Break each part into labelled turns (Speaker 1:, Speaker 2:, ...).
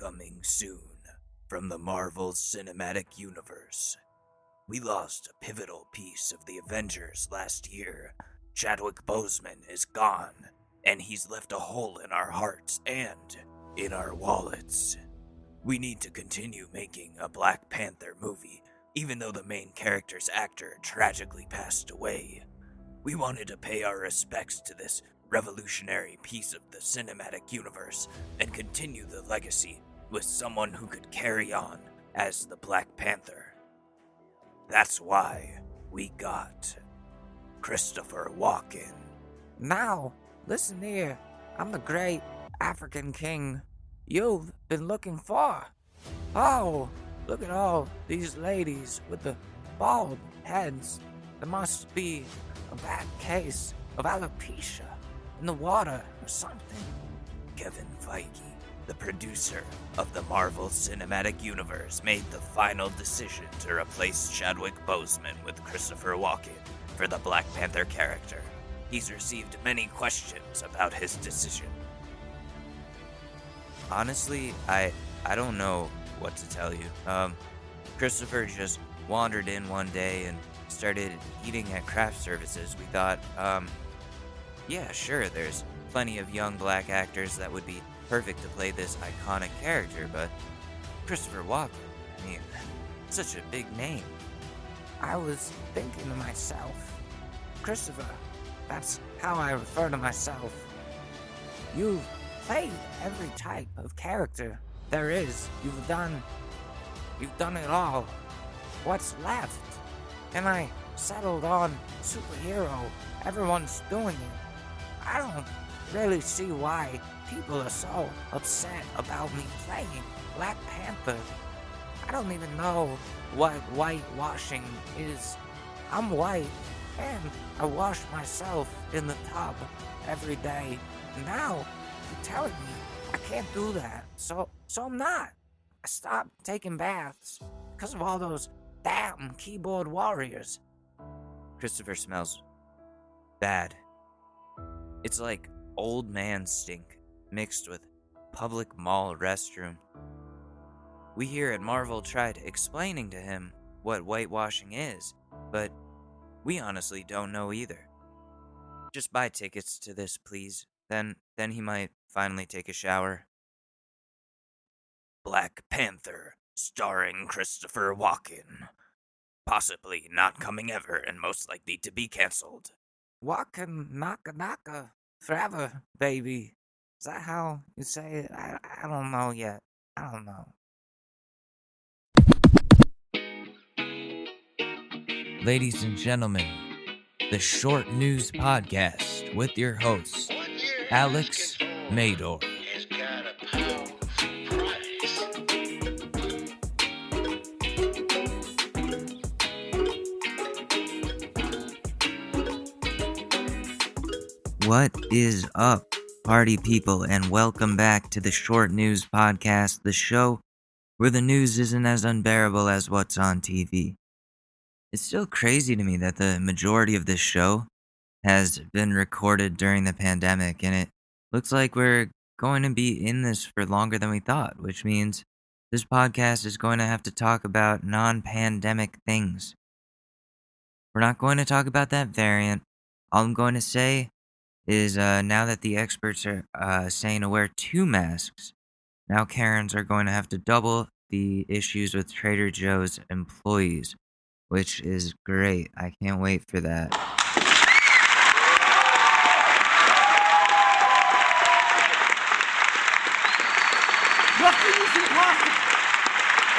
Speaker 1: Coming soon from the Marvel Cinematic Universe. We lost a pivotal piece of the Avengers last year. Chadwick Boseman is gone, and he's left a hole in our hearts and in our wallets. We need to continue making a Black Panther movie, even though the main character's actor tragically passed away. We wanted to pay our respects to this revolutionary piece of the cinematic universe and continue the legacy with someone who could carry on as the Black Panther. That's why we got Christopher Walken.
Speaker 2: Now, listen here. I'm the great African king you've been looking for. Oh, look at all these ladies with the bald heads. There must be a bad case of alopecia in the water or something.
Speaker 1: Kevin Feige, the producer of the Marvel Cinematic Universe, made the final decision to replace Chadwick Boseman with Christopher Walken for the Black Panther character. He's received many questions about his decision. Honestly, I don't know what to tell you. Christopher just wandered in one day and started eating at craft services. We thought, yeah, sure, there's plenty of young black actors that would be perfect to play this iconic character, but Christopher Walken, I mean, such a big name.
Speaker 2: I was thinking to myself, Christopher, that's how I refer to myself. You've played every type of character there is. You've done it all. What's left? And I settled on superhero. Everyone's doing it. I don't really see why people are so upset about me playing Black Panther. I don't even know what whitewashing is. I'm white, and I wash myself in the tub every day. Now, you're telling me I can't do that, so I'm not. I stopped taking baths because of all those damn keyboard warriors.
Speaker 1: Christopher smells bad. It's like old man stink mixed with public mall restroom. We here at Marvel tried explaining to him what whitewashing is, but we honestly don't know either. Just buy tickets to this, please. Then he might finally take a shower. Black Panther, starring Christopher Walken. Possibly not coming ever and most likely to be cancelled.
Speaker 2: Walken naka forever, baby. Is that how you say it? I don't know yet. I don't know.
Speaker 1: Ladies and gentlemen, the Short News Podcast with your host, Alex Mador. What is up, party people, and welcome back to the Short News Podcast, the show where the news isn't as unbearable as what's on TV. It's still crazy to me that the majority of this show has been recorded during the pandemic, and it looks like we're going to be in this for longer than we thought, which means this podcast is going to have to talk about non-pandemic things. We're not going to talk about that variant. All I'm going to say is now that the experts are saying to wear 2 masks, now Karens are going to have to double the issues with Trader Joe's employees, which is great. I can't wait for that.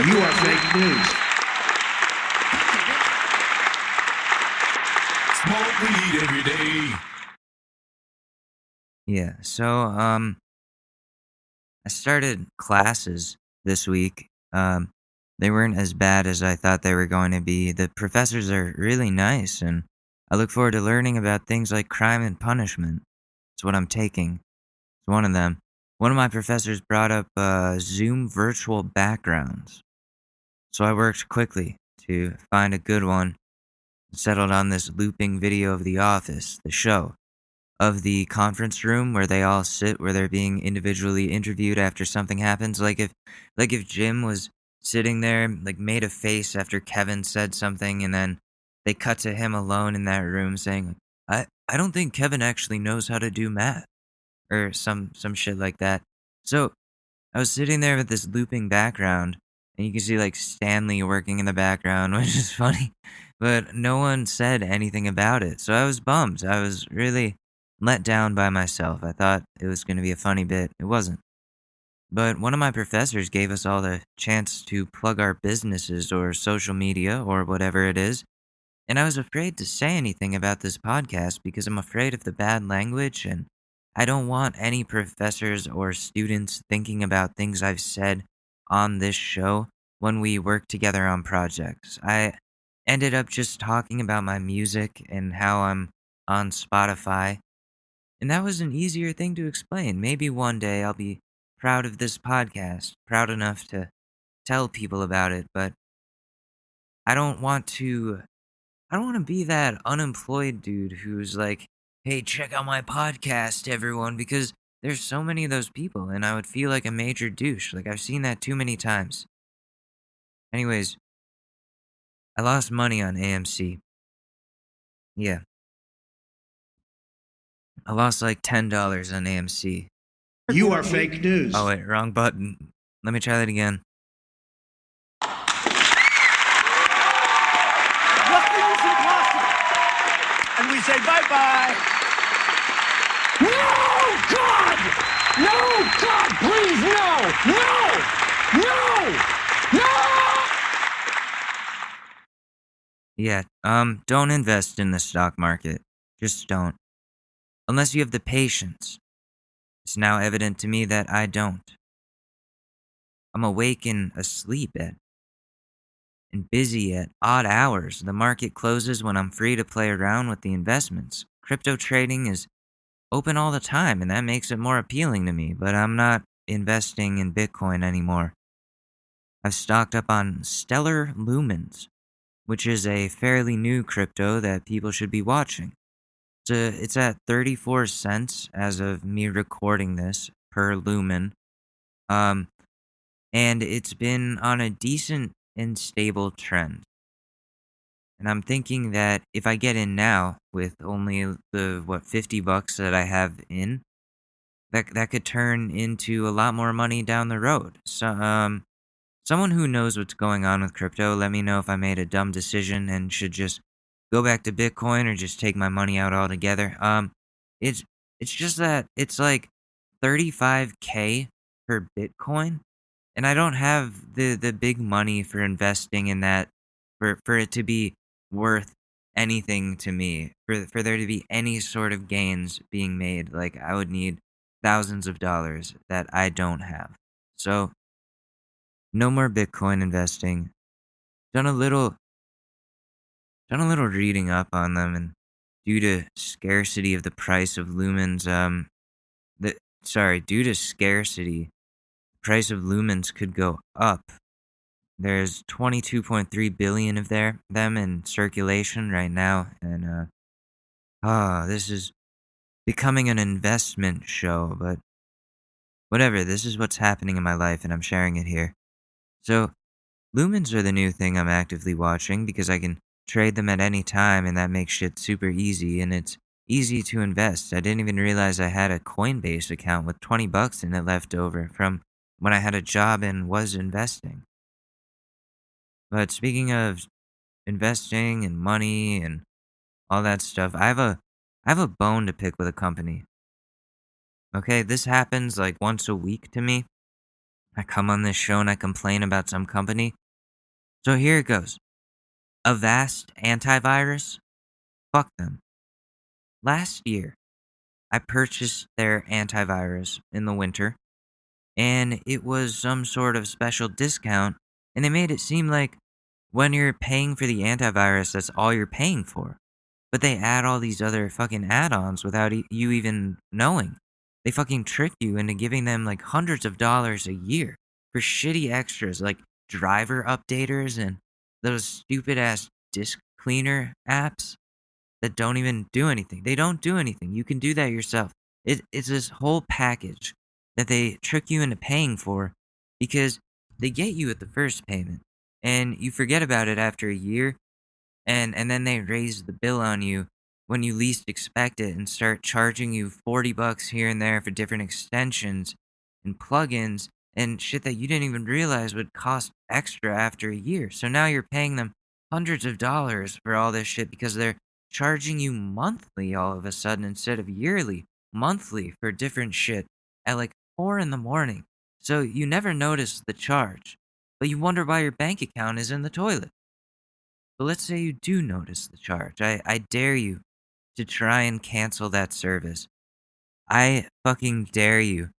Speaker 3: You are fake news. Smoke weed every day.
Speaker 1: Yeah, so, I started classes this week. They weren't as bad as I thought they were going to be. The professors are really nice, and I look forward to learning about things like crime and punishment. It's what I'm taking. It's one of them. One of my professors brought up Zoom virtual backgrounds. So I worked quickly to find a good one and settled on this looping video of The Office, the show. of the conference room where they all sit, where they're being individually interviewed after something happens. Like if Jim was sitting there, like made a face after Kevin said something, and then they cut to him alone in that room saying, I don't think Kevin actually knows how to do math or some shit like that. So I was sitting there with this looping background, and you can see like Stanley working in the background, which is funny, but no one said anything about it. So I was bummed. I was really let down by myself. I thought it was going to be a funny bit. It wasn't. But one of my professors gave us all the chance to plug our businesses or social media or whatever it is. And I was afraid to say anything about this podcast because I'm afraid of the bad language, and I don't want any professors or students thinking about things I've said on this show when we work together on projects. I ended up just talking about my music and how I'm on Spotify, and that was an easier thing to explain. Maybe one day I'll be proud of this podcast, proud enough to tell people about it, but I don't want to I don't want to be that unemployed dude who's like, hey, check out my podcast, everyone, because there's so many of those people, and I would feel like a major douche. Like, I've seen that too many times. Anyways, I lost money on AMC. Yeah, I lost like $10 on AMC.
Speaker 3: You are fake news.
Speaker 1: Oh, wait, wrong button. Let me try that again.
Speaker 4: Nothing is impossible.
Speaker 3: And we say bye-bye.
Speaker 4: No, God! No, God, please, no! No! No! No!
Speaker 1: Yeah, don't invest in the stock market. Just don't. Unless you have the patience. It's now evident to me that I don't. I'm awake and asleep and busy at odd hours. The market closes when I'm free to play around with the investments. Crypto trading is open all the time, and that makes it more appealing to me, but I'm not investing in Bitcoin anymore. I've stocked up on Stellar Lumens, which is a fairly new crypto that people should be watching. It's at 34 cents as of me recording this per lumen. And it's been on a decent and stable trend. And I'm thinking that if I get in now with only the $50 that I have in, that could turn into a lot more money down the road. So someone who knows what's going on with crypto, let me know if I made a dumb decision and should just go back to Bitcoin or just take my money out altogether. It's it's just that it's like 35K per Bitcoin, and I don't have the big money for investing in that for it to be worth anything to me. For there to be any sort of gains being made, like I would need thousands of dollars that I don't have. So no more Bitcoin investing. Done a little done a little reading up on them, and due to scarcity of the price of lumens, due to scarcity, price of lumens could go up. There's 22.3 billion of them in circulation right now, and this is becoming an investment show, but whatever. This is what's happening in my life, and I'm sharing it here. So lumens are the new thing I'm actively watching because I can trade them at any time, and that makes shit super easy, and it's easy to invest. I didn't even realize I had a Coinbase account with $20 in it left over from when I had a job and was investing. But speaking of investing and money and all that stuff, I have a bone to pick with a company. Okay, this happens like once a week to me. I come on this show and I complain about some company. So here it goes. Avast antivirus? Fuck them. Last year, I purchased their antivirus in the winter, and it was some sort of special discount, and they made it seem like when you're paying for the antivirus, that's all you're paying for. But they add all these other fucking add-ons without you even knowing. They fucking trick you into giving them like hundreds of dollars a year for shitty extras like driver updaters and those stupid ass disk cleaner apps. that don't even do anything. They don't do anything. You can do that yourself. It's this whole package that they trick you into paying for because they get you at the first payment and you forget about it after a year and then they raise the bill on you when you least expect it and start charging you $40 here and there for different extensions and plugins and shit that you didn't even realize would cost extra after a year. So now you're paying them hundreds of dollars for all this shit because they're charging you monthly all of a sudden instead of yearly, monthly for different shit at like 4 in the morning. So you never notice the charge, but you wonder why your bank account is in the toilet. But let's say you do notice the charge. I dare you to try and cancel that service. I fucking dare you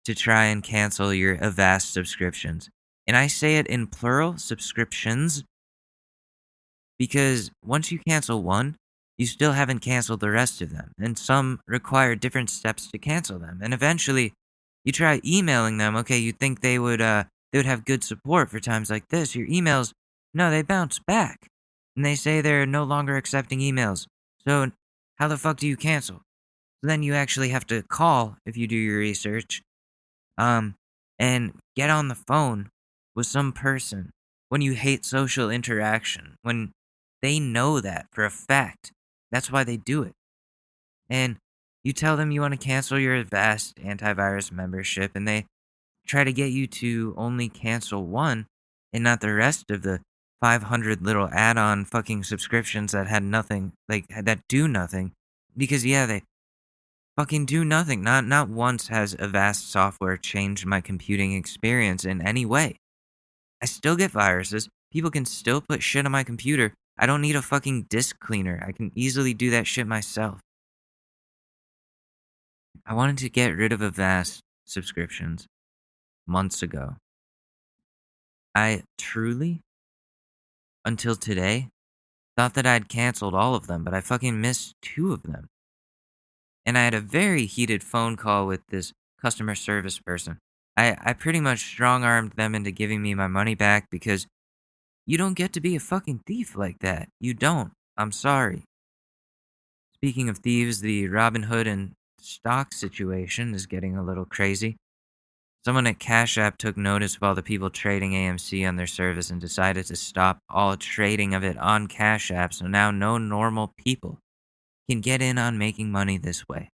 Speaker 1: to try and cancel your Avast subscriptions. And I say it in plural, subscriptions, because once you cancel one, you still haven't canceled the rest of them. And some require different steps to cancel them. And eventually, you try emailing them. Okay, you'd think they would have good support for times like this. Your emails, no, they bounce back. And they say they're no longer accepting emails. So how the fuck do you cancel? So then you actually have to call if you do your research, and get on the phone with some person when you hate social interaction, when they know that for a fact. That's why they do it. And you tell them you want to cancel your Avast antivirus membership, and they try to get you to only cancel one and not the rest of the 500 little add-on fucking subscriptions that had nothing, like, that do nothing. Because, yeah, they fucking do nothing. Not once has Avast software changed my computing experience in any way. I still get viruses. People can still put shit on my computer. I don't need a fucking disk cleaner. I can easily do that shit myself. I wanted to get rid of Avast subscriptions months ago. I truly, until today, thought that I'd canceled all of them, but I fucking missed 2 of them. And I had a very heated phone call with this customer service person. I pretty much strong-armed them into giving me my money back because you don't get to be a fucking thief like that. You don't. I'm sorry. Speaking of thieves, the Robin Hood and stock situation is getting a little crazy. Someone at Cash App took notice of all the people trading AMC on their service and decided to stop all trading of it on Cash App, so now no normal people can get in on making money this way.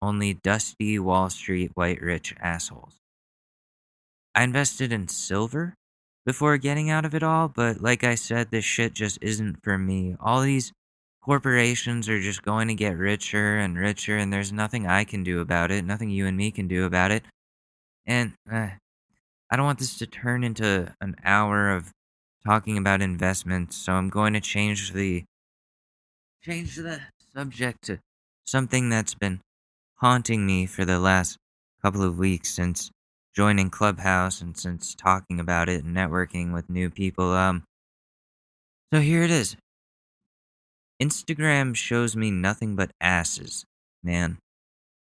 Speaker 1: Only dusty Wall Street white rich assholes. I invested in silver before getting out of it all, but like I said, this shit just isn't for me. All these corporations are just going to get richer and richer, and there's nothing I can do about it, nothing you and me can do about it. And I don't want this to turn into an hour of talking about investments, so I'm going to change the subject to something that's been haunting me for the last couple of weeks since joining Clubhouse and since talking about it and networking with new people. So here it is. Instagram shows me nothing but asses, man.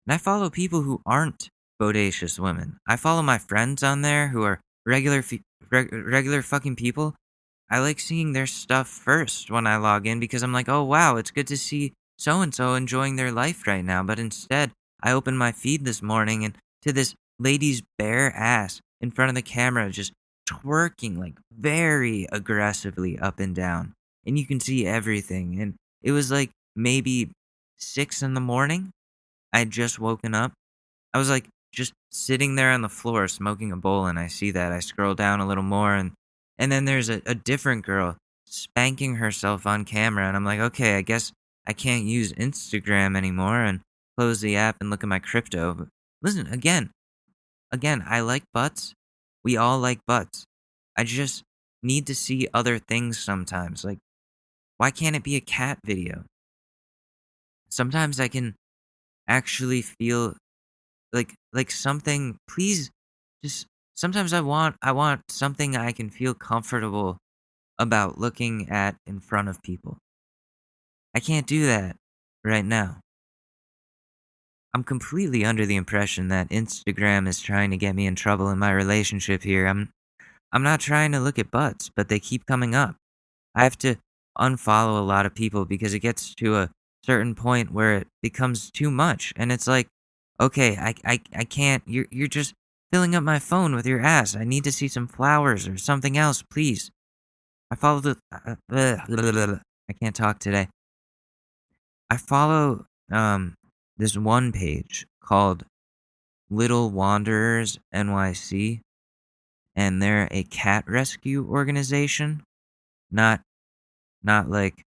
Speaker 1: And I follow people who aren't bodacious women. I follow my friends on there who are regular fucking people. I like seeing their stuff first when I log in because I'm like, oh wow, it's good to see so-and-so enjoying their life right now. But instead, I opened my feed this morning and to this lady's bare ass in front of the camera just twerking like very aggressively up and down. And you can see everything. And it was like maybe 6 in the morning. I had just woken up. I was like just sitting there on the floor smoking a bowl and I see that. I scroll down a little more and then there's a different girl spanking herself on camera and I'm like, okay, I guess I can't use Instagram anymore and close the app and look at my crypto. But listen, again, I like butts. We all like butts. I just need to see other things sometimes. Like, why can't it be a cat video? Sometimes I can actually feel like something, please, just sometimes I want something I can feel comfortable about looking at in front of people. I can't do that right now. I'm completely under the impression that Instagram is trying to get me in trouble in my relationship here. I'm not trying to look at butts, but they keep coming up. I have to unfollow a lot of people because it gets to a certain point where it becomes too much, and it's like, okay, I can't. You're just filling up my phone with your ass. I need to see some flowers or something else, please. I follow the. I can't talk today. I follow this one page called Little Wanderers NYC, and they're a cat rescue organization, not like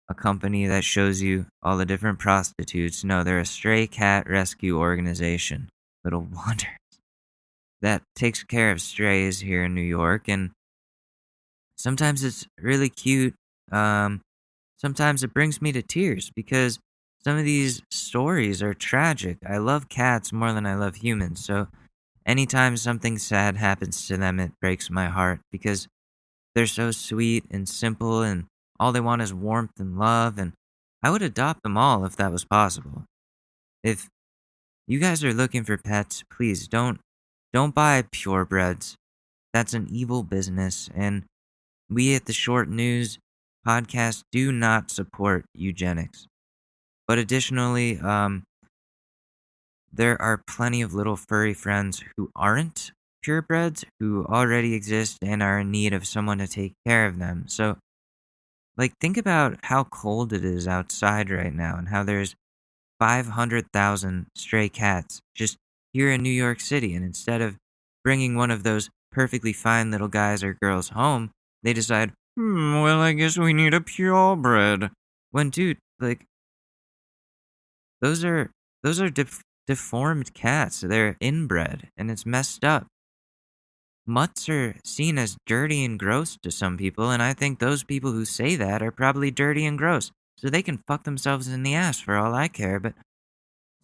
Speaker 1: a company that shows you all the different prostitutes. No, they're a stray cat rescue organization, Little Wanderers, that takes care of strays here in New York, and sometimes it's really cute. Um, Sometimes it brings me to tears because some of these stories are tragic. I love cats more than I love humans, so anytime something sad happens to them, it breaks my heart because they're so sweet and simple, and all they want is warmth and love, and I would adopt them all if that was possible. If you guys are looking for pets, please don't buy purebreds. That's an evil business, and we at the Short News podcast do not support eugenics. But additionally, there are plenty of little furry friends who aren't purebreds, who already exist and are in need of someone to take care of them. So, like, think about how cold it is outside right now and how there's 500,000 stray cats just here in New York City. And instead of bringing one of those perfectly fine little guys or girls home, they decide, well, I guess we need a purebred. When, dude, like, those are deformed cats. They're inbred, and it's messed up. Mutts are seen as dirty and gross to some people, and I think those people who say that are probably dirty and gross, so they can fuck themselves in the ass for all I care, but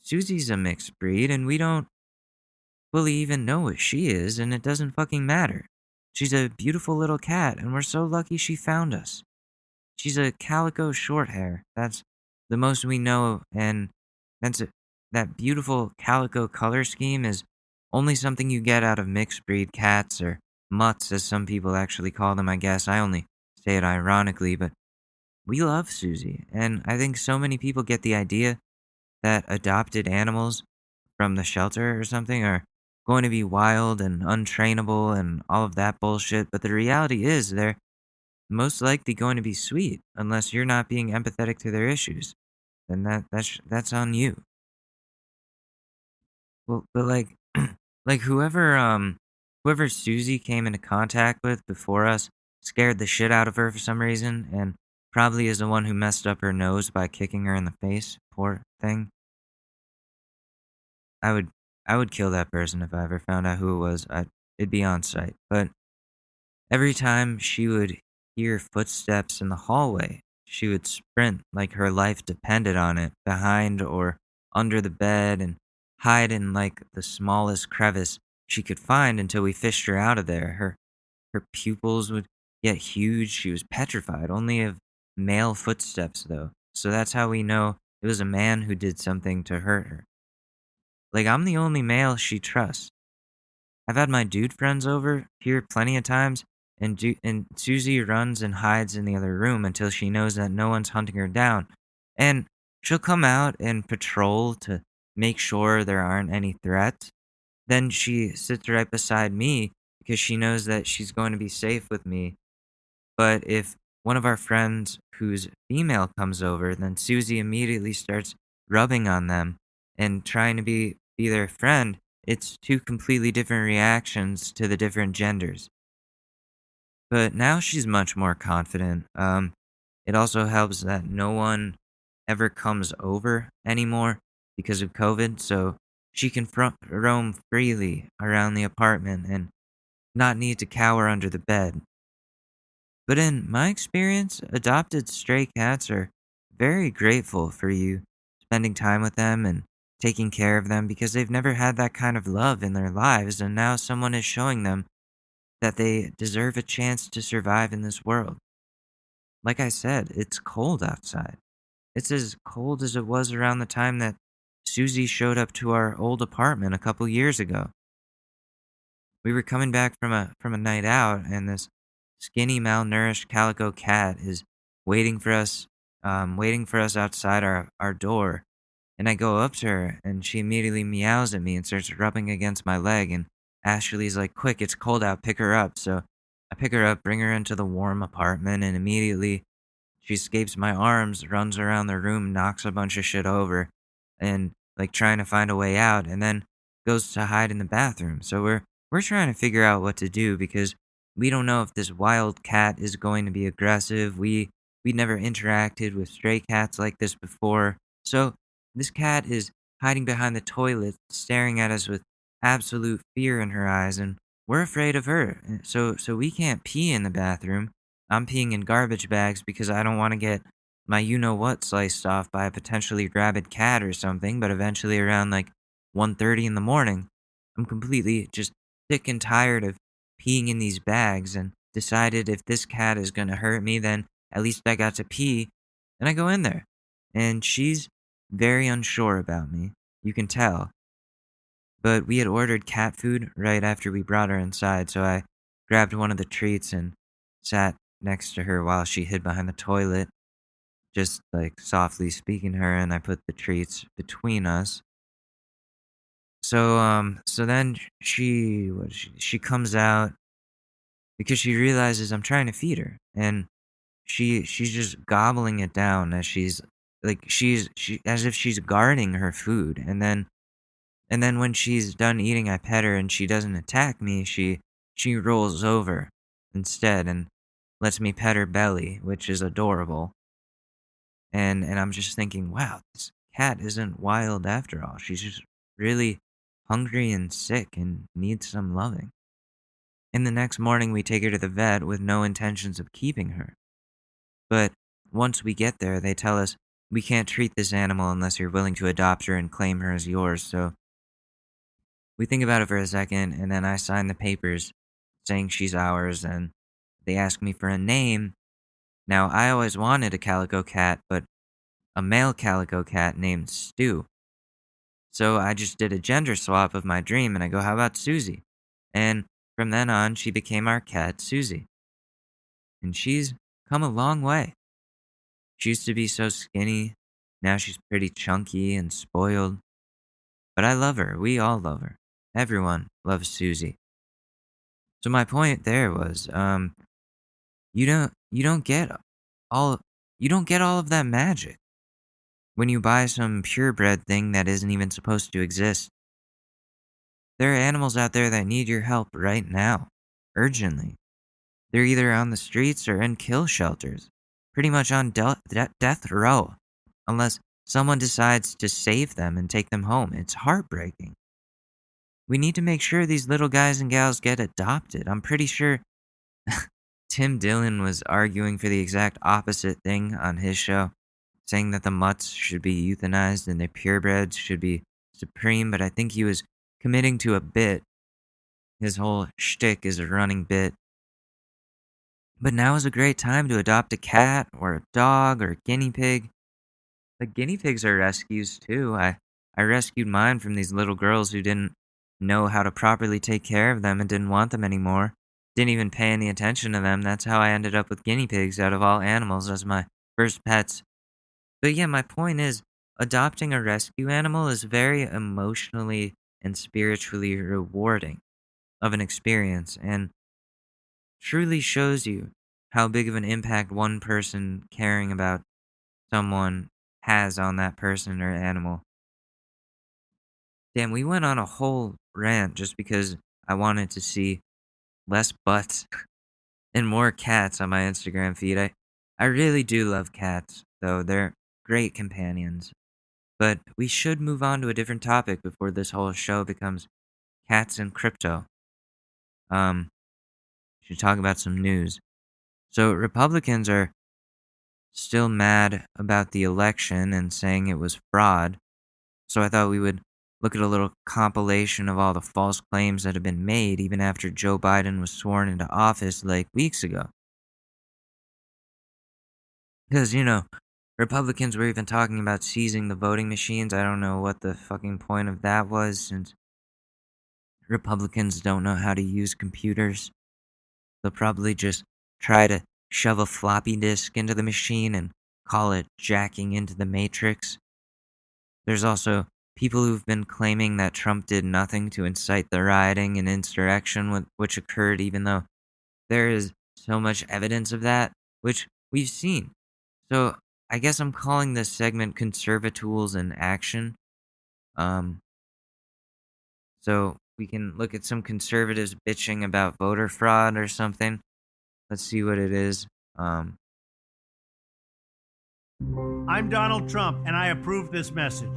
Speaker 1: Susie's a mixed breed, and we don't fully even know what she is, and it doesn't fucking matter. She's a beautiful little cat, and we're so lucky she found us. She's a calico shorthair. That's the most we know, and that beautiful calico color scheme is only something you get out of mixed breed cats, or mutts, as some people actually call them, I guess. I only say it ironically, but we love Susie, and I think so many people get the idea that adopted animals from the shelter or something are going to be wild and untrainable and all of that bullshit, but the reality is they're most likely going to be sweet unless you're not being empathetic to their issues. Then that's on you. Well, but like like whoever Susie came into contact with before us scared the shit out of her for some reason, and probably is the one who messed up her nose by kicking her in the face. Poor thing. I would I would kill that person if I ever found out who it was. It'd be on sight. But every time she would hear footsteps in the hallway, she would sprint like her life depended on it, behind or under the bed, and hide in like the smallest crevice she could find until we fished her out of there. Her pupils would get huge. She was petrified, only of male footsteps though. So that's how we know it was a man who did something to hurt her. Like, I'm the only male she trusts. I've had my dude friends over here plenty of times, and Susie runs and hides in the other room until she knows that no one's hunting her down. And she'll come out and patrol to make sure there aren't any threats. Then she sits right beside me because she knows that she's going to be safe with me. But if one of our friends who's female comes over, then Susie immediately starts rubbing on them and trying to be their friend. It's two completely different reactions to the different genders. But now she's much more confident. It also helps that no one ever comes over anymore because of COVID, so she can roam freely around the apartment and not need to cower under the bed. But in my experience, adopted stray cats are very grateful for you spending time with them and taking care of them because they've never had that kind of love in their lives, and now someone is showing them that they deserve a chance to survive in this world. Like I said, it's cold outside. It's as cold as it was around the time that Susie showed up to our old apartment a couple years ago. We were coming back from a night out, and this skinny, malnourished calico cat is waiting for us, outside our door. And I go up to her, and she immediately meows at me and starts rubbing against my leg. And Ashley's like, "Quick, it's cold out, pick her up." So I pick her up, bring her into the warm apartment, and immediately she escapes my arms, runs around the room, knocks a bunch of shit over, and like trying to find a way out, and then goes to hide in the bathroom. So we're trying to figure out what to do because we don't know if this wild cat is going to be aggressive. We never interacted with stray cats like this before. So this cat is hiding behind the toilet, staring at us with absolute fear in her eyes, and we're afraid of her. So we can't pee in the bathroom. I'm peeing in garbage bags because I don't want to get my you know what sliced off by a potentially rabid cat or something, but eventually around like 1:30 in the morning, I'm completely just sick and tired of peeing in these bags and decided if this cat is going to hurt me, then at least I got to pee. And I go in there. And she's very unsure about me. You can tell. But we had ordered cat food right after we brought her inside, so I grabbed one of the treats and sat next to her while she hid behind the toilet, just like softly speaking to her, and I put the treats between us. So then she comes out because she realizes I'm trying to feed her, and she's just gobbling it down as she as if she's guarding her food, and then when she's done eating, I pet her and she doesn't attack me. She rolls over instead and lets me pet her belly, which is adorable. And I'm just thinking, wow, this cat isn't wild after all. She's just really hungry and sick and needs some loving. And the next morning we take her to the vet with no intentions of keeping her. But once we get there, they tell us we can't treat this animal unless you're willing to adopt her and claim her as yours. So we think about it for a second, and then I sign the papers saying she's ours, and they ask me for a name. Now, I always wanted a calico cat, but a male calico cat named Stu. So I just did a gender swap of my dream, and I go, how about Susie? And from then on, she became our cat, Susie. And she's come a long way. She used to be so skinny. Now she's pretty chunky and spoiled. But I love her. We all love her. Everyone loves Susie. So my point there was, you don't get all you don't get all of that magic when you buy some purebred thing that isn't even supposed to exist. There are animals out there that need your help right now, urgently. They're either on the streets or in kill shelters, pretty much on death row, unless someone decides to save them and take them home. It's heartbreaking. We need to make sure these little guys and gals get adopted. I'm pretty sure Tim Dillon was arguing for the exact opposite thing on his show, saying that the mutts should be euthanized and the purebreds should be supreme, but I think he was committing to a bit. His whole shtick is a running bit. But now is a great time to adopt a cat or a dog or a guinea pig. The guinea pigs are rescues too. I rescued mine from these little girls who didn't know how to properly take care of them and didn't want them anymore. Didn't even pay any attention to them. That's how I ended up with guinea pigs out of all animals as my first pets. But yeah, my point is, adopting a rescue animal is very emotionally and spiritually rewarding of an experience and truly shows you how big of an impact one person caring about someone has on that person or animal. Damn, we went on a whole rant just because I wanted to see less butts and more cats on my Instagram feed. I really do love cats, though. They're great companions. But we should move on to a different topic before this whole show becomes cats and crypto. Should talk about some news. So Republicans are still mad about the election and saying it was fraud. So I thought we would look at a little compilation of all the false claims that have been made even after Joe Biden was sworn into office like weeks ago. Because, Republicans were even talking about seizing the voting machines. I don't know what the fucking point of that was, since Republicans don't know how to use computers. They'll probably just try to shove a floppy disk into the machine and call it jacking into the Matrix. There's also people who've been claiming that Trump did nothing to incite the rioting and insurrection which occurred, even though there is so much evidence of that, which we've seen. So I guess I'm calling this segment Conservatools in Action. So we can look at some conservatives bitching about voter fraud or something. Let's see what it is.
Speaker 3: I'm Donald Trump, and I approve this message.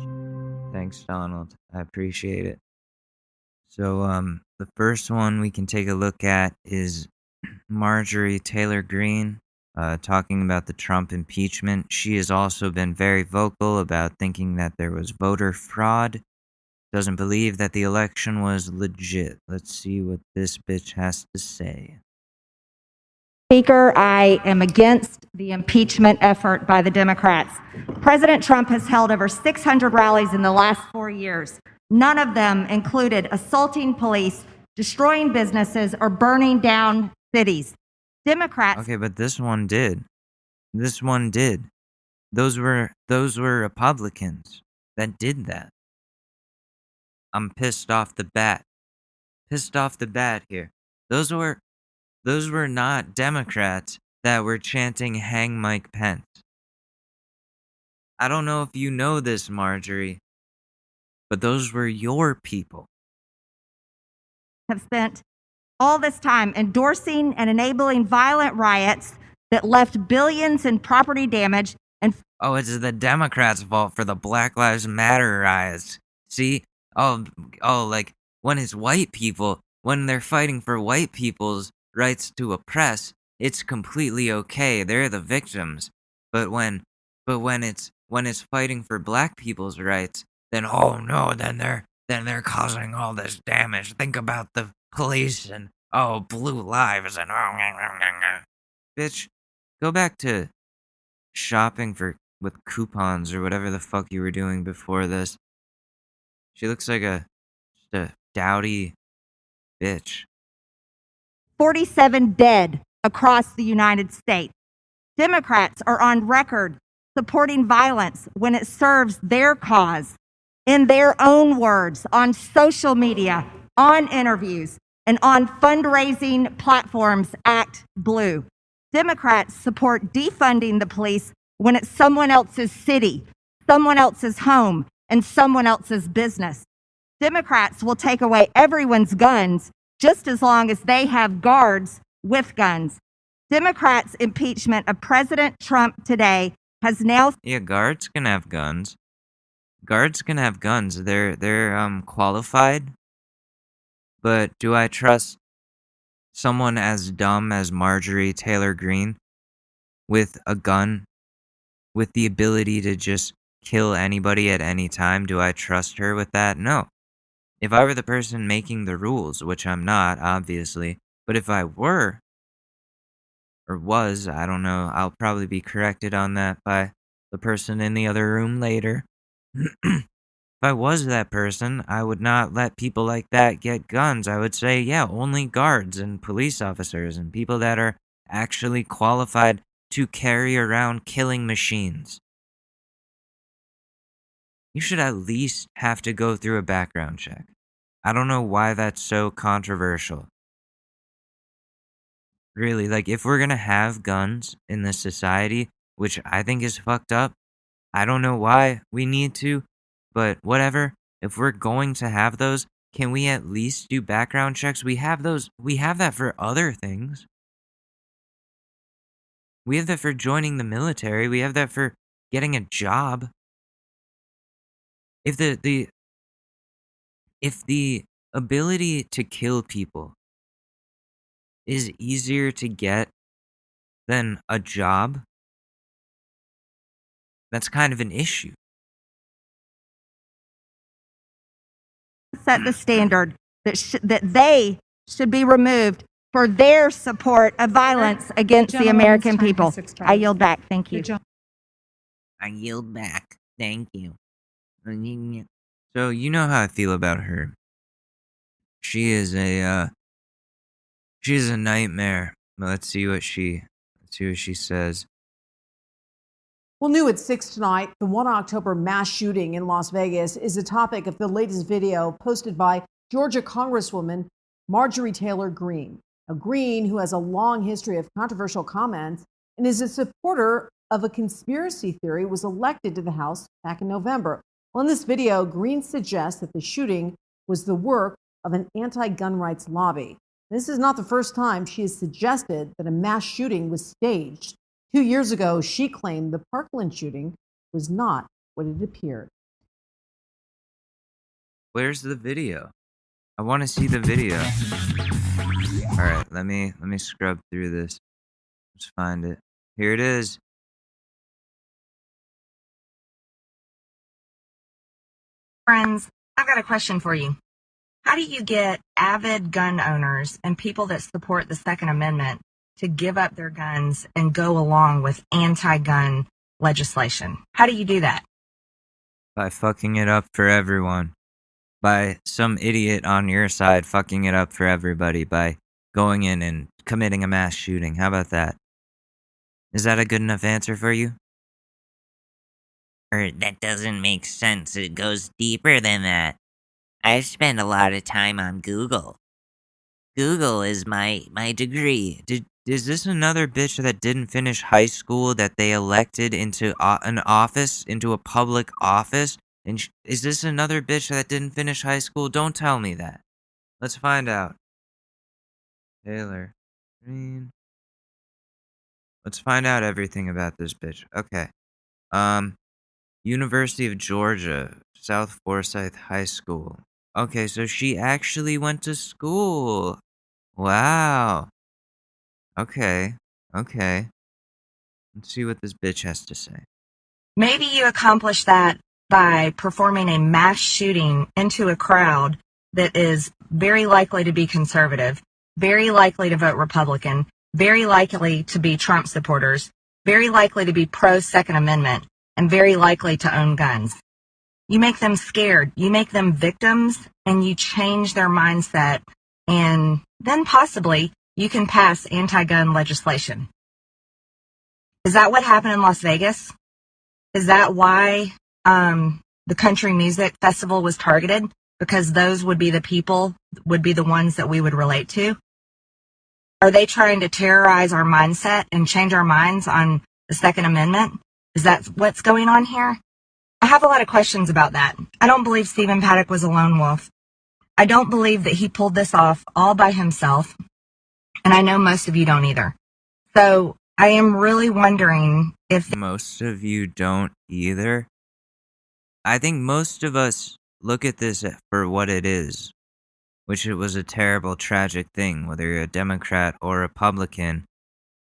Speaker 1: Thanks, Donald. I appreciate it. So, the first one we can take a look at is Marjorie Taylor Greene, talking about the Trump impeachment. She has also been very vocal about thinking that there was voter fraud. Doesn't believe that the election was legit. Let's see what this bitch has to say.
Speaker 5: Speaker, I am against the impeachment effort by the Democrats. President Trump has held over 600 rallies in the last 4 years. None of them included assaulting police, destroying businesses, or burning down cities. Democrats.
Speaker 1: Okay, but this one did. This one did. Those were Republicans that did that. I'm pissed off the bat. Pissed off the bat here. Those were not Democrats that were chanting "Hang Mike Pence." I don't know if you know this, Marjorie, but those were your people.
Speaker 5: Have spent all this time endorsing and enabling violent riots that left billions in property damage and...
Speaker 1: Oh, it's the Democrats' fault for the Black Lives Matter riots. See? Like, when it's white people, when they're fighting for white people's rights to oppress, it's completely okay. They're the victims. But when it's fighting for black people's rights, then oh no, then they're causing all this damage. Think about the police and blue lives and bitch, go back to shopping with coupons or whatever the fuck you were doing before this. She looks like just a dowdy bitch.
Speaker 5: 47 dead across the United States. Democrats are on record supporting violence when it serves their cause. In their own words, on social media, on interviews, and on fundraising platforms, Act Blue. Democrats support defunding the police when it's someone else's city, someone else's home, and someone else's business. Democrats will take away everyone's guns just as long as they have guards with guns. Democrats' impeachment of President Trump today has now...
Speaker 1: Yeah, guards can have guns. Guards can have guns. They're qualified. But do I trust someone as dumb as Marjorie Taylor Greene with a gun, with the ability to just kill anybody at any time? Do I trust her with that? No. If I were the person making the rules, which I'm not, obviously, but if I were, or was, I don't know, I'll probably be corrected on that by the person in the other room later. If I was that person, I would not let people like that get guns. I would say, yeah, only guards and police officers and people that are actually qualified to carry around killing machines. You should at least have to go through a background check. I don't know why that's so controversial. Really, like, if we're gonna have guns in this society, which I think is fucked up, I don't know why we need to, but whatever. If we're going to have those, can we at least do background checks? We have that for other things. We have that for joining the military. We have that for getting a job. If the ability to kill people is easier to get than a job, that's kind of an issue.
Speaker 5: Set the standard that they should be removed for their support of violence against the American people. I yield back. Thank you.
Speaker 1: I yield back. Thank you. So you know how I feel about her. She is a nightmare. Let's see what she to. She says,
Speaker 6: Well, new at 6 tonight, the 1 October mass shooting in Las Vegas is the topic of the latest video posted by Georgia Congresswoman Marjorie Taylor Greene. Now, Greene, who has a long history of controversial comments and is a supporter of a conspiracy theory, was elected to the House back in November. Well, in this video, Greene suggests that the shooting was the work of an anti-gun rights lobby. This is not the first time she has suggested that a mass shooting was staged. 2 years ago, she claimed the Parkland shooting was not what it appeared.
Speaker 1: "Where's the video? I want to see the video." All right, let me scrub through this. Let's find it. Here it is.
Speaker 7: Friends, I've got a question for you. How do you get avid gun owners and people that support the Second Amendment to give up their guns and go along with anti-gun legislation? How do you do that?
Speaker 1: By fucking it up for everyone. By some idiot on your side fucking it up for everybody by going in and committing a mass shooting. How about that? Is that a good enough answer for you?
Speaker 8: Or that doesn't make sense. It goes deeper than that. I spend a lot of time on Google. Google is my degree.
Speaker 1: Is this another bitch that didn't finish high school that they elected into an office, into a public office? And is this another bitch that didn't finish high school? Don't tell me that. Let's find out. Taylor Greene. Let's find out everything about this bitch. Okay. University of Georgia, South Forsyth High School. Okay, so she actually went to school. Wow. Okay. Let's see what this bitch has to say.
Speaker 7: Maybe you accomplish that by performing a mass shooting into a crowd that is very likely to be conservative, very likely to vote Republican, very likely to be Trump supporters, very likely to be pro-Second Amendment, and very likely to own guns. You make them scared, you make them victims, and you change their mindset, and then possibly you can pass anti-gun legislation. Is that what happened in Las Vegas? Is that why the country music festival was targeted? Because those would be the people, would be the ones that we would relate to? Are they trying to terrorize our mindset and change our minds on the Second Amendment? Is that what's going on here? I have a lot of questions about that. I don't believe Stephen Paddock was a lone wolf. I don't believe that he pulled this off all by himself. And I know most of you don't either. So I am really wondering if...
Speaker 1: Most of you don't either. I think most of us look at this for what it is, which it was a terrible, tragic thing, whether you're a Democrat or Republican.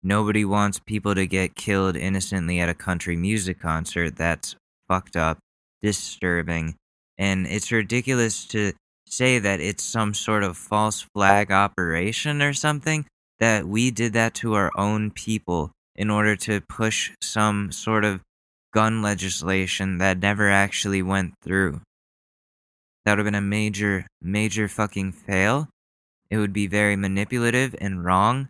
Speaker 1: Nobody wants people to get killed innocently at a country music concert. That's fucked up, disturbing, and it's ridiculous to say that it's some sort of false flag operation or something, that we did that to our own people in order to push some sort of gun legislation that never actually went through. That would have been a major, major fucking fail. It would be very manipulative and wrong.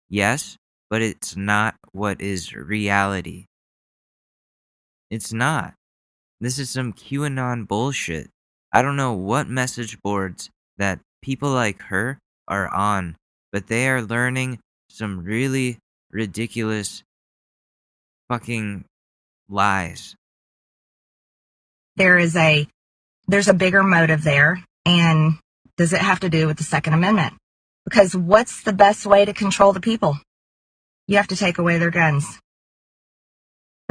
Speaker 1: Yes, but it's not what is reality. It's not. This is some QAnon bullshit. I don't know what message boards that people like her are on, but they are learning some really ridiculous fucking lies.
Speaker 7: There's a bigger motive there, and does it have to do with the Second Amendment? Because what's the best way to control the people? You have to take away their guns.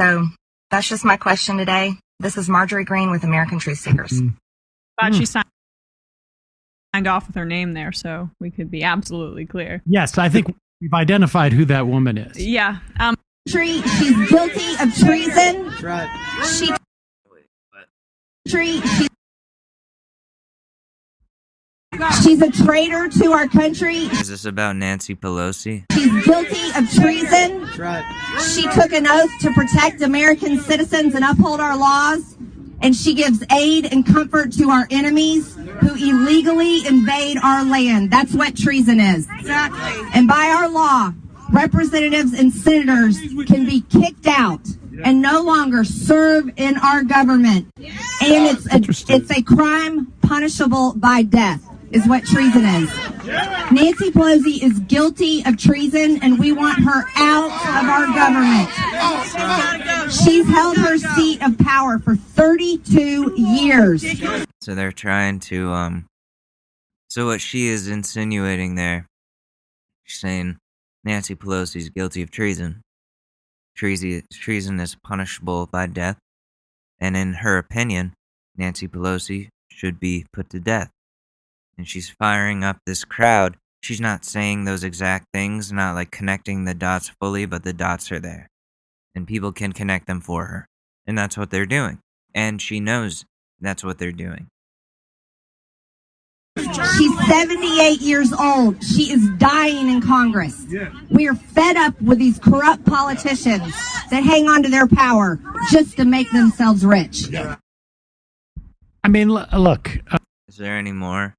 Speaker 7: So that's just my question today. This is Marjorie Greene with American Truth Seekers.
Speaker 9: Glad she signed off with her name there, so we could be absolutely clear.
Speaker 3: Yes, I think we've identified who that woman is.
Speaker 9: Yeah.
Speaker 5: She's guilty of treason.
Speaker 3: That's right.
Speaker 5: She's a traitor to our country.
Speaker 1: Is this about Nancy Pelosi?
Speaker 5: She's guilty of treason.
Speaker 3: That's right.
Speaker 5: She took an oath to protect American citizens and uphold our laws. And she gives aid and comfort to our enemies who illegally invade our land. That's what treason is. Exactly. And by our law, representatives and senators can be kicked out and no longer serve in our government. And it's a crime punishable by death, is what treason is. Nancy Pelosi is guilty of treason, and we want her out of our government. She's held her seat of power for 32 years.
Speaker 1: So they're trying to, so what she is insinuating there, she's saying Nancy Pelosi is guilty of treason. Treason is punishable by death, and in her opinion, Nancy Pelosi should be put to death. And she's firing up this crowd. She's not saying those exact things, not like connecting the dots fully, but the dots are there. And people can connect them for her. And that's what they're doing. And she knows that's what they're doing.
Speaker 5: She's 78 years old. She is dying in Congress. We are fed up with these corrupt politicians that hang on to their power just to make themselves rich.
Speaker 3: I mean, look.
Speaker 1: Is there any more?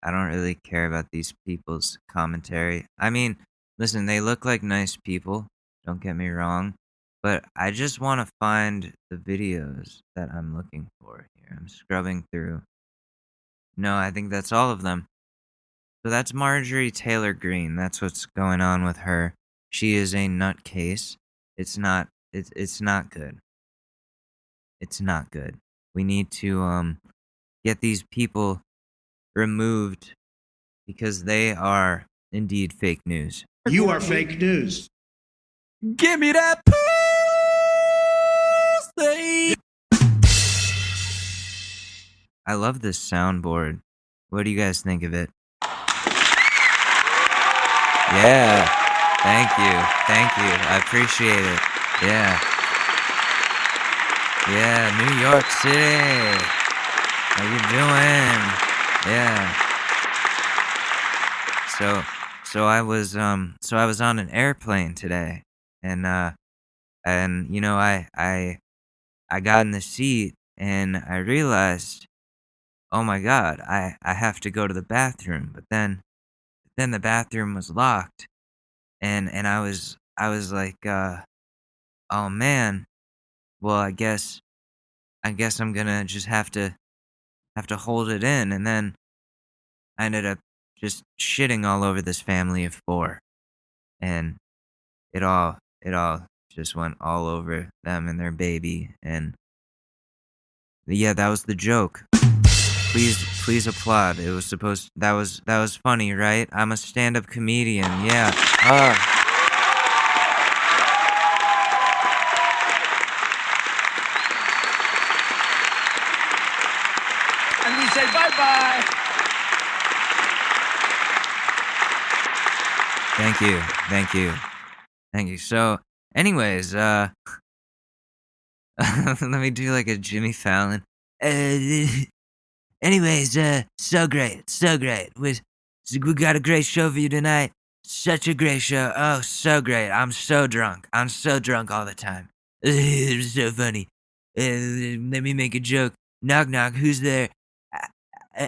Speaker 1: I don't really care about these people's commentary. I mean, listen, they look like nice people. Don't get me wrong. But I just want to find the videos that I'm looking for here. I'm scrubbing through. No, I think that's all of them. So that's Marjorie Taylor Greene. That's what's going on with her. She is a nutcase. It's not good. It's not good. We need to get these people removed because they are indeed fake news.
Speaker 10: You are fake news.
Speaker 4: Give me that pussy.
Speaker 1: I love this soundboard. What do you guys think of it? Yeah. Thank you. I appreciate it. Yeah. Yeah, New York City. How you doing? Yeah. So I was on an airplane today, and you know I got in the seat and I realized, oh my God, I have to go to the bathroom. But then the bathroom was locked, and I was like, oh man, well I guess I'm gonna just have to hold it in. And then I ended up just shitting all over this family of 4, and it all just went all over them and their baby. And yeah, that was the joke. Please applaud. It was supposed. That was funny, right? I'm a stand-up comedian. Yeah.
Speaker 4: And we say bye-bye.
Speaker 1: Thank you. So, anyways, let me do like a Jimmy Fallon. Anyways, so great. We got a great show for you tonight. Such a great show. Oh, so great. I'm so drunk all the time. It's so funny. Let me make a joke. Knock, knock. Who's there?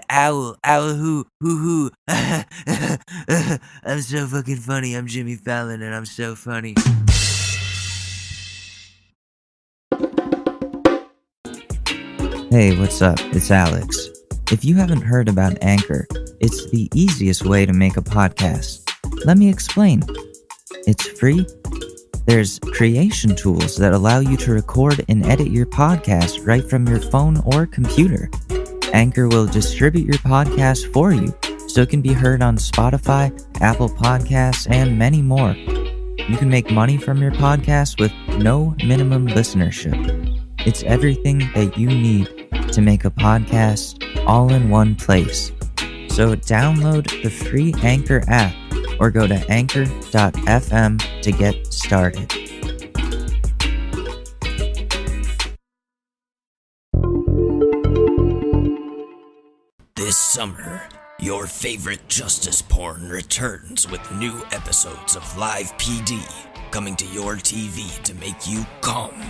Speaker 1: Owl, who? I'm so fucking funny. I'm Jimmy Fallon, and I'm so funny. Hey, what's up? It's Alex. If you haven't heard about Anchor, it's the easiest way to make a podcast. Let me explain. It's free. There's creation tools that allow you to record and edit your podcast right from your phone or computer. Anchor will distribute your podcast for you, so it can be heard on Spotify, Apple Podcasts, and many more. You can make money from your podcast with no minimum listenership. It's everything that you need to make a podcast all in one place. So download the free Anchor app or go to anchor.fm to get started.
Speaker 11: This summer, your favorite justice porn returns with new episodes of Live PD coming to your TV to make you come.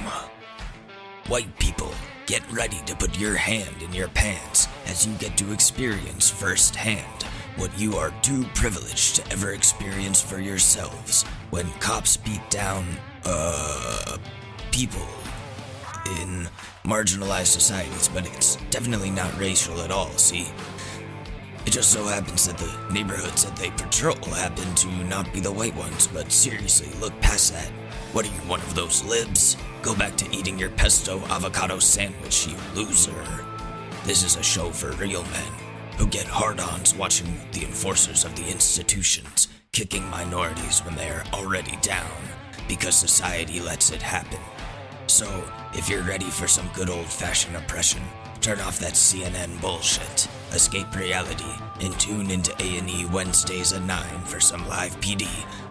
Speaker 11: White people, get ready to put your hand in your pants as you get to experience firsthand what you are too privileged to ever experience for yourselves when cops beat down, people in marginalized societies, but it's definitely not racial at all, see? It just so happens that the neighborhoods that they patrol happen to not be the white ones, but seriously, look past that. What are you, one of those libs? Go back to eating your pesto avocado sandwich, you loser. This is a show for real men who get hard-ons watching the enforcers of the institutions kicking minorities when they are already down because society lets it happen. So, if you're ready for some good old-fashioned oppression, turn off that CNN bullshit, escape reality, and tune into A&E Wednesdays at 9 for some live PD,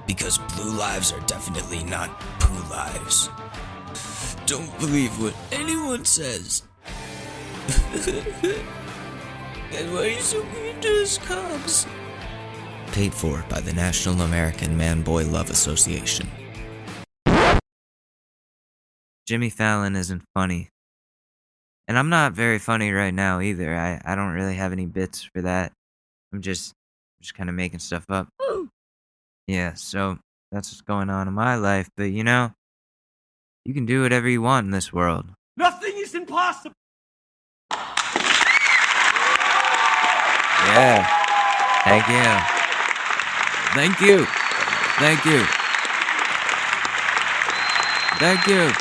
Speaker 11: because blue lives are definitely not poo lives. Don't believe what anyone says. And why are you so mean to us cops? Paid for by the National American Man-Boy Love Association.
Speaker 1: Jimmy Fallon isn't funny. And I'm not very funny right now either. I don't really have any bits for that. I'm just kind of making stuff up. Yeah, so that's what's going on in my life. But you know, you can do whatever you want in this world.
Speaker 4: Nothing is impossible.
Speaker 1: Yeah. Heck yeah. Thank you. Thank you. Thank you.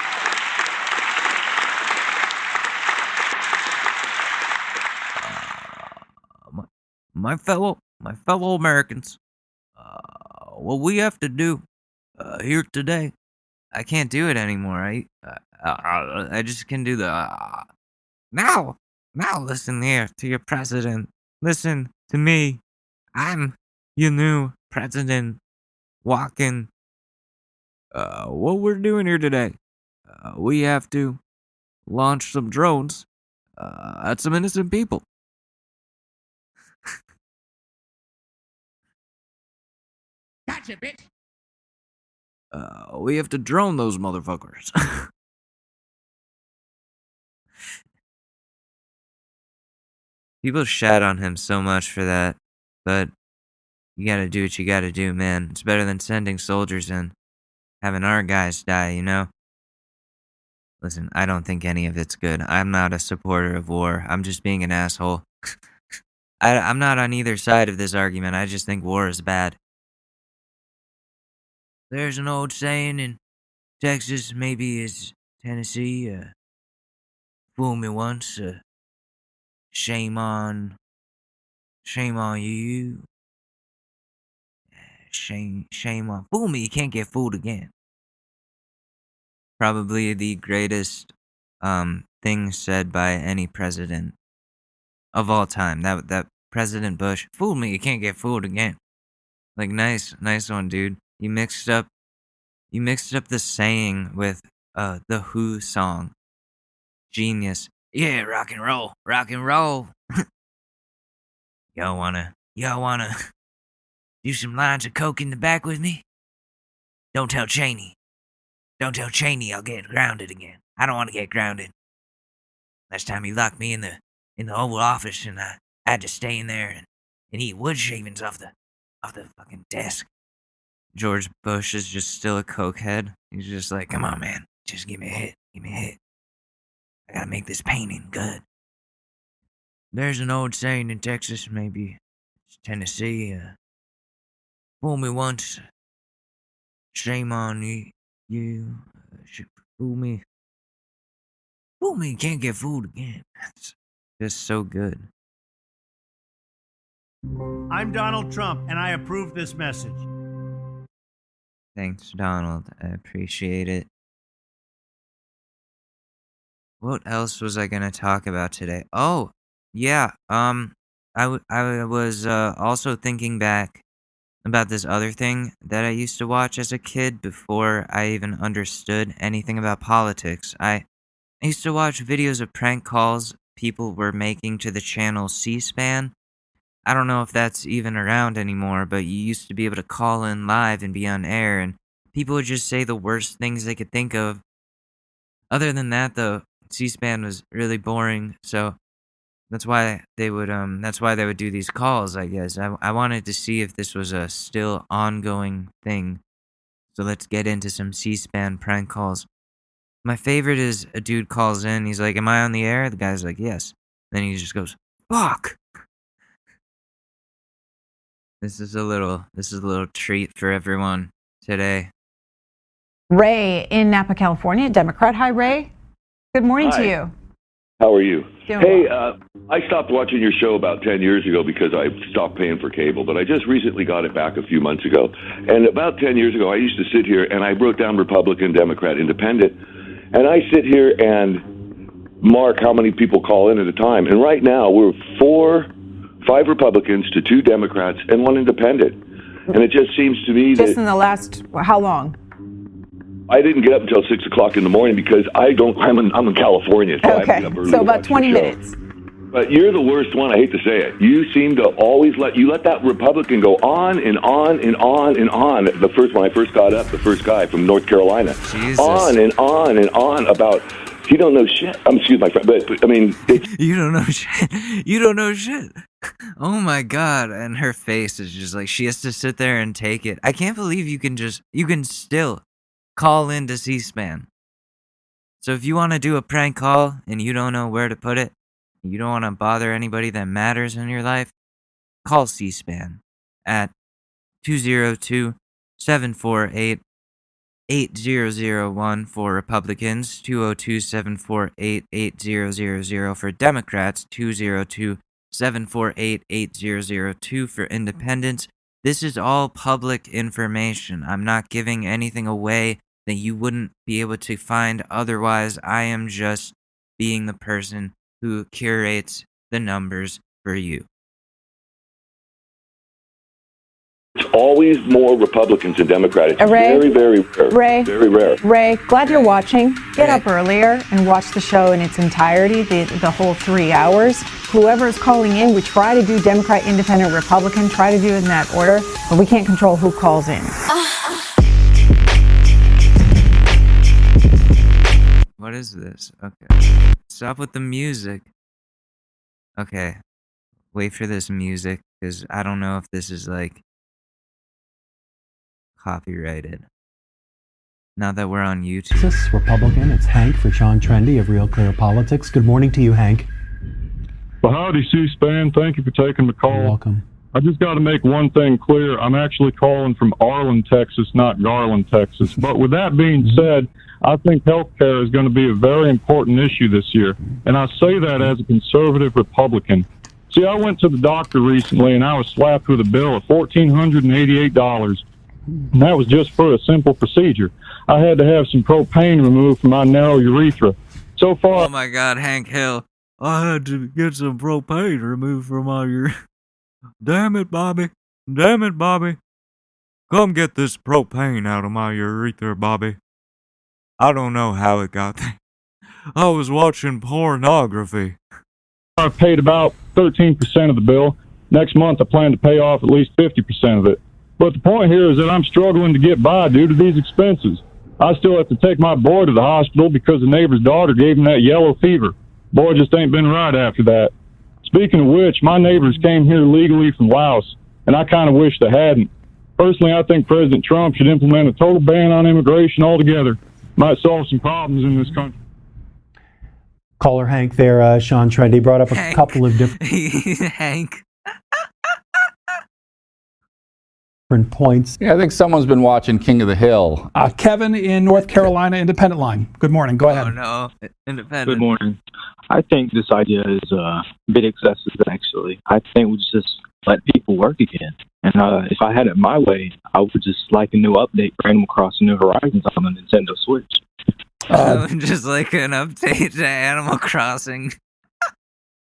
Speaker 1: My fellow Americans, what we have to do here today, I can't do it anymore. I just can do the now listen here to your president. Listen to me. I'm your new president. Walking. What we're doing here today, we have to launch some drones at some innocent people.
Speaker 4: Gotcha, bitch.
Speaker 1: We have to drone those motherfuckers. People shat on him so much for that, but you gotta do what you gotta do, man. It's better than sending soldiers in, having our guys die, you know? Listen, I don't think any of it's good. I'm not a supporter of war. I'm just being an asshole. I'm not on either side of this argument. I just think war is bad. There's an old saying in Texas, maybe it's Tennessee, fool me once, shame on you. Shame on, fool me, you can't get fooled again. Probably the greatest thing said by any president of all time. That President Bush, fool me, you can't get fooled again. Like, nice one, dude. You mixed up the saying with the Who song. Genius. Yeah, rock and roll. Y'all wanna do some lines of coke in the back with me? Don't tell Cheney I'll get grounded again. I don't want to get grounded. Last time he locked me in the Oval Office and I had to stay in there and eat wood shavings off the fucking desk. George Bush is just still a cokehead. He's just like, come on, man. Just give me a hit. I gotta make this painting good. There's an old saying in Texas, maybe it's Tennessee, fool me once, shame on you, fool me, can't get fooled again. It's just so good.
Speaker 10: I'm Donald Trump, and I approve this message.
Speaker 1: Thanks, Donald. I appreciate it. What else was I gonna talk about today? Oh, yeah. I was also thinking back about this other thing that I used to watch as a kid before I even understood anything about politics. I used to watch videos of prank calls people were making to the channel C-SPAN. I don't know if that's even around anymore, but you used to be able to call in live and be on air, and people would just say the worst things they could think of. Other than that, though, C-SPAN was really boring, so That's why they would do these calls, I guess. I wanted to see if this was a still ongoing thing. So let's get into some C-SPAN prank calls. My favorite is a dude calls in, he's like, "Am I on the air?" The guy's like, "Yes." Then he just goes, "Fuck." This is a little treat for everyone today.
Speaker 12: Ray in Napa, California, Democrat. Hi, Ray. Good morning to you.
Speaker 13: How are you?
Speaker 12: Doing
Speaker 13: well. I stopped watching your show about 10 years ago because I stopped paying for cable, but I just recently got it back a few months ago. And about 10 years ago, I used to sit here and I wrote down Republican, Democrat, Independent, and I sit here and mark how many people call in at a time. And right now, we're 5 Republicans to 2 Democrats and 1 Independent. And it just seems to me that...
Speaker 12: Just in the last, how long?
Speaker 13: I didn't get up until 6 o'clock in the morning because I'm in California, so
Speaker 12: okay.
Speaker 13: I get up early.
Speaker 12: So about 20 minutes.
Speaker 13: But you're the worst one. I hate to say it. You seem to always let that Republican go on and on and on and on. When I first got up, the first guy from North Carolina,
Speaker 1: Jesus.
Speaker 13: On and on and on about he don't know shit. Excuse my friend, but I mean,
Speaker 1: you don't know shit. You don't know shit. Oh my God! And her face is just like she has to sit there and take it. I can't believe you can still call into C-SPAN. So if you want to do a prank call and you don't know where to put it, you don't want to bother anybody that matters in your life, call C-SPAN at 202-748-8001 for Republicans, 202-748-8000 for Democrats, 202-748-8002 for Independents. This is all public information. I'm not giving anything away that you wouldn't be able to find otherwise. I am just being the person who curates the numbers for you.
Speaker 13: It's always more Republicans than Democrats. It's very, very rare.
Speaker 12: Ray,
Speaker 13: very rare.
Speaker 12: Ray, glad you're watching. Get up earlier and watch the show in its entirety, the whole 3 hours. Whoever is calling in, we try to do Democrat, Independent, Republican, try to do it in that order, but we can't control who calls in.
Speaker 1: What is this? Okay. Stop with the music. Okay. Wait for this music, because I don't know if this is, like, copyrighted. Now that we're on YouTube.
Speaker 14: This is Republican. It's Hank for Sean Trendy of Real Clear Politics. Good morning to you, Hank.
Speaker 15: Well, howdy, C-SPAN. Thank you for taking the call.
Speaker 14: You're welcome.
Speaker 15: I just got to make one thing clear. I'm actually calling from Arlen, Texas, not Garland, Texas. But with that being said, I think health care is going to be a very important issue this year. And I say that as a conservative Republican. See, I went to the doctor recently, and I was slapped with a bill of $1,488. And that was just for a simple procedure. I had to have some propane removed from my narrow urethra. So far...
Speaker 1: Oh my God, Hank Hill. I had to get some propane removed from my urethra. Damn it, Bobby. Damn it, Bobby. Come get this propane out of my urethra, Bobby. I don't know how it got there. I was watching pornography.
Speaker 15: I've paid about 13% of the bill. Next month, I plan to pay off at least 50% of it. But the point here is that I'm struggling to get by due to these expenses. I still have to take my boy to the hospital because the neighbor's daughter gave him that yellow fever. Boy just ain't been right after that. Speaking of which, my neighbors came here legally from Laos, and I kind of wish they hadn't. Personally, I think President Trump should implement a total ban on immigration altogether. Might solve some problems in this country.
Speaker 14: Caller Hank there, Sean Trendy, brought up a couple of different
Speaker 1: Hank.
Speaker 14: points.
Speaker 16: Yeah, I think someone's been watching King of the Hill.
Speaker 17: Kevin in North Carolina, Independent line. Good morning. Go ahead.
Speaker 1: Oh, no. Independent.
Speaker 18: Good morning. I think this idea is a bit excessive, actually. I think we just let people work again. And if I had it my way, I would just like a new update for Animal Crossing New Horizons on the Nintendo Switch.
Speaker 1: Just like an update to Animal Crossing.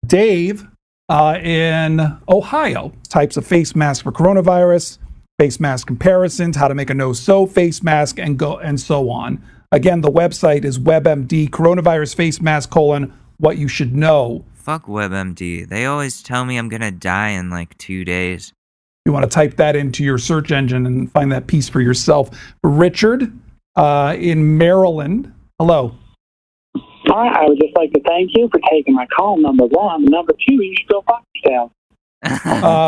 Speaker 17: Dave in Ohio. Types of face mask for coronavirus, face mask comparisons, how to make a no-sew face mask, and so on. Again, the website is WebMD, coronavirus face mask, what you should know.
Speaker 1: Fuck WebMD. They always tell me I'm going to die in like 2 days.
Speaker 17: You want to type that into your search engine and find that piece for yourself. Richard in Maryland. Hello.
Speaker 19: Hi, I would just like to thank you for taking my call, number one. Number two, you should go fuck yourself.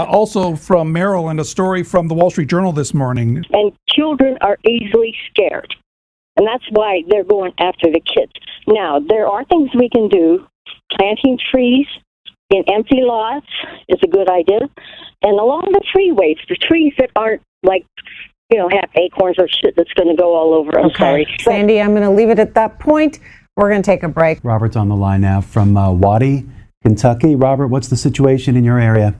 Speaker 17: Also from Maryland, a story from the Wall Street Journal this morning.
Speaker 20: And children are easily scared. And that's why they're going after the kids. Now, there are things we can do. Planting trees in empty lots is a good idea. And along the freeways, the trees that aren't like, have acorns or shit that's going to go all over. I'm sorry.
Speaker 12: Sandy, I'm going to leave it at that point. We're going to take a break.
Speaker 14: Robert's on the line now from Waddy, Kentucky. Robert, what's the situation in your area?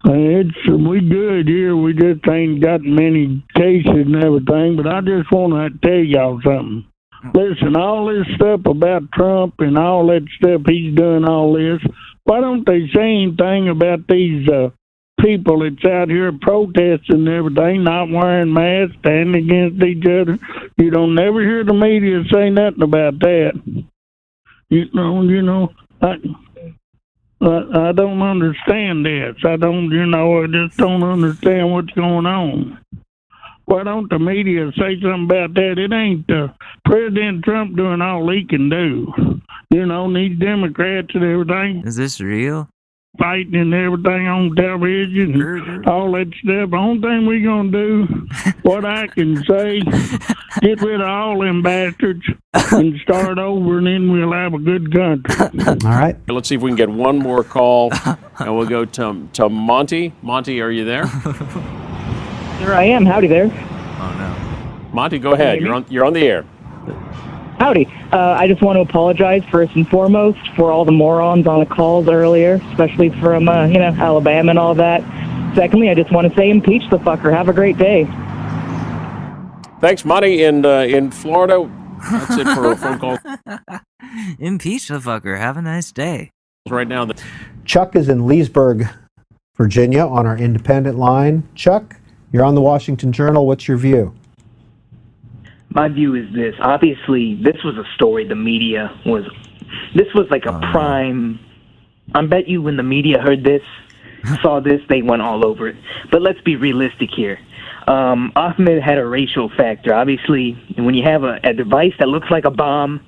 Speaker 21: We good here. We just ain't got many cases and everything, but I just want to tell y'all something. Listen, all this stuff about Trump and all that stuff he's doing, all this, why don't they say anything about these people that's out here protesting and everything, not wearing masks, standing against each other? You don't never hear the media say nothing about that. I don't understand this. I just don't understand what's going on. Why don't the media say something about that? It ain't President Trump doing all he can do. These Democrats and everything.
Speaker 1: Is this real?
Speaker 21: Fighting and everything on television and all that stuff. The only thing we gonna do, what I can say, get rid of all them bastards and start over, and then we'll have a good country.
Speaker 14: All right.
Speaker 22: Let's see if we can get one more call, and we'll go to Monty. Monty, are you there?
Speaker 23: There I am. Howdy there.
Speaker 1: Oh no.
Speaker 22: Monty, go ahead. You're on the air.
Speaker 23: Howdy. I just want to apologize first and foremost for all the morons on the calls earlier, especially from Alabama and all that. Secondly, I just want to say impeach the fucker. Have a great day.
Speaker 22: Thanks, Monty. In Florida, that's it for a phone call.
Speaker 1: Impeach the fucker. Have a nice day.
Speaker 22: Right now,
Speaker 14: Chuck is in Leesburg, Virginia, on our independent line. Chuck, you're on the Washington Journal. What's your view?
Speaker 24: My view is this. Obviously, this was a story the media was... This was like a prime... I bet you when the media heard this, saw this, they went all over it. But let's be realistic here. Ahmed had a racial factor. Obviously, when you have a device that looks like a bomb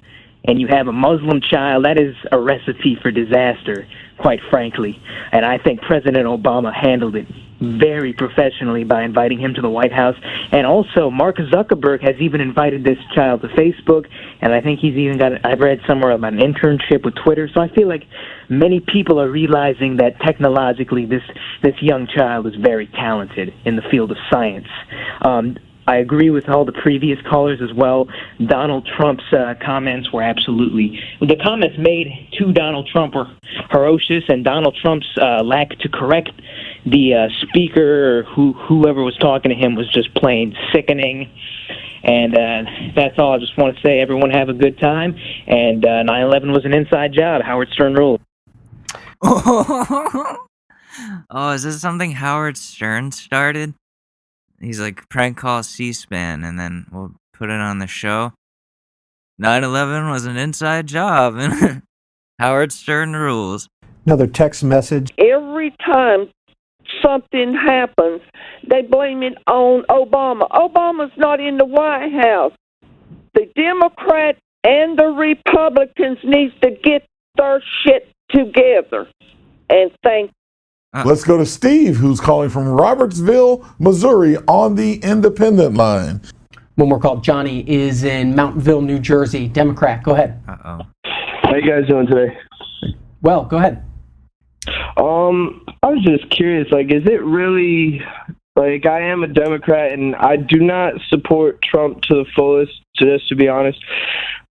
Speaker 24: and you have a Muslim child, that is a recipe for disaster, quite frankly. And I think President Obama handled it very professionally by inviting him to the White House. And also, Mark Zuckerberg has even invited this child to Facebook, and I think he's even got, I've read somewhere about an internship with Twitter. So I feel like many people are realizing that technologically this young child is very talented in the field of science. I agree with all the previous callers as well. Donald Trump's comments were absolutely... The comments made to Donald Trump were ferocious, and Donald Trump's lack to correct the speaker or whoever was talking to him was just plain sickening. And that's all I just want to say. Everyone have a good time. And 9/11 was an inside job. Howard Stern ruled.
Speaker 1: Oh, is this something Howard Stern started? He's like, prank call C-SPAN, and then we'll put it on the show. 9/11 was an inside job, and Howard Stern rules.
Speaker 14: Another text message.
Speaker 25: Every time something happens, they blame it on Obama. Obama's not in the White House. The Democrats and the Republicans need to get their shit together. And thank
Speaker 26: Let's go to Steve, who's calling from Robertsville, Missouri, on the independent line.
Speaker 27: One more call. Johnny is in Mountainville, New Jersey. Democrat. Go ahead.
Speaker 1: Uh-oh.
Speaker 28: How you guys doing today?
Speaker 27: Well, go ahead.
Speaker 28: I was just curious, is it really, I am a Democrat, and I do not support Trump to the fullest, just to be honest,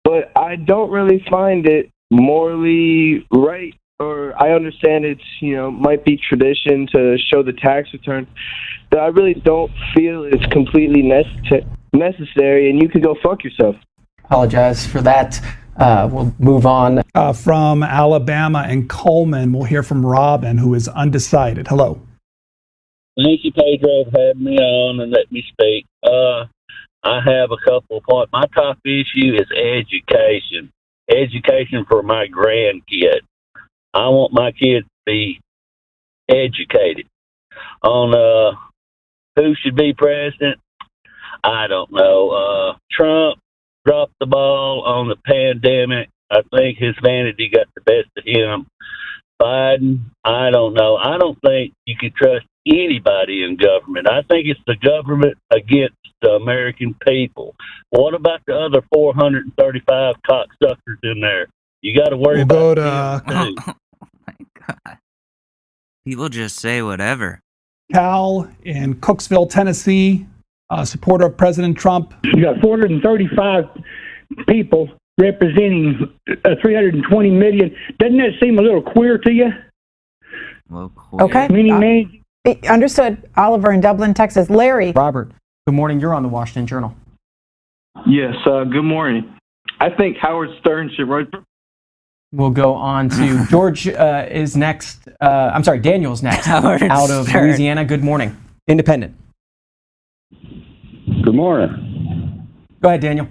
Speaker 28: but I don't really find it morally right, or I understand it's, might be tradition to show the tax return, but I really don't feel it's completely necessary, and you could go fuck yourself.
Speaker 27: Apologize for that. We'll move on.
Speaker 17: From Alabama and Coleman, we'll hear from Robin, who is undecided. Hello.
Speaker 29: Thank you, Pedro, for having me on and let me speak. I have a couple of points. My top issue is education. Education for my grandkid. I want my kids to be educated. On who should be president, I don't know. Trump dropped the ball on the pandemic. I think his vanity got the best of him. Biden, I don't know. I don't think you can trust anybody in government. I think it's the government against the American people. What about the other 435 cocksuckers in there? You got to worry about them too.
Speaker 1: People just say whatever.
Speaker 17: Cal in Cooksville, Tennessee, supporter of President Trump.
Speaker 21: You got 435 people representing 320 million. Doesn't that seem a little queer to you?
Speaker 1: Well,
Speaker 12: okay. Understood. Oliver in Dublin, Texas. Larry.
Speaker 27: Robert, good morning. You're on the Washington Journal.
Speaker 18: Yes, good morning. I think Howard Stern should write.
Speaker 27: We'll go on to George is next. I'm sorry, Daniel's next.
Speaker 1: Howard
Speaker 27: out of
Speaker 1: Stern.
Speaker 27: Louisiana. Good morning. Independent.
Speaker 2: Good morning.
Speaker 27: Go ahead, Daniel.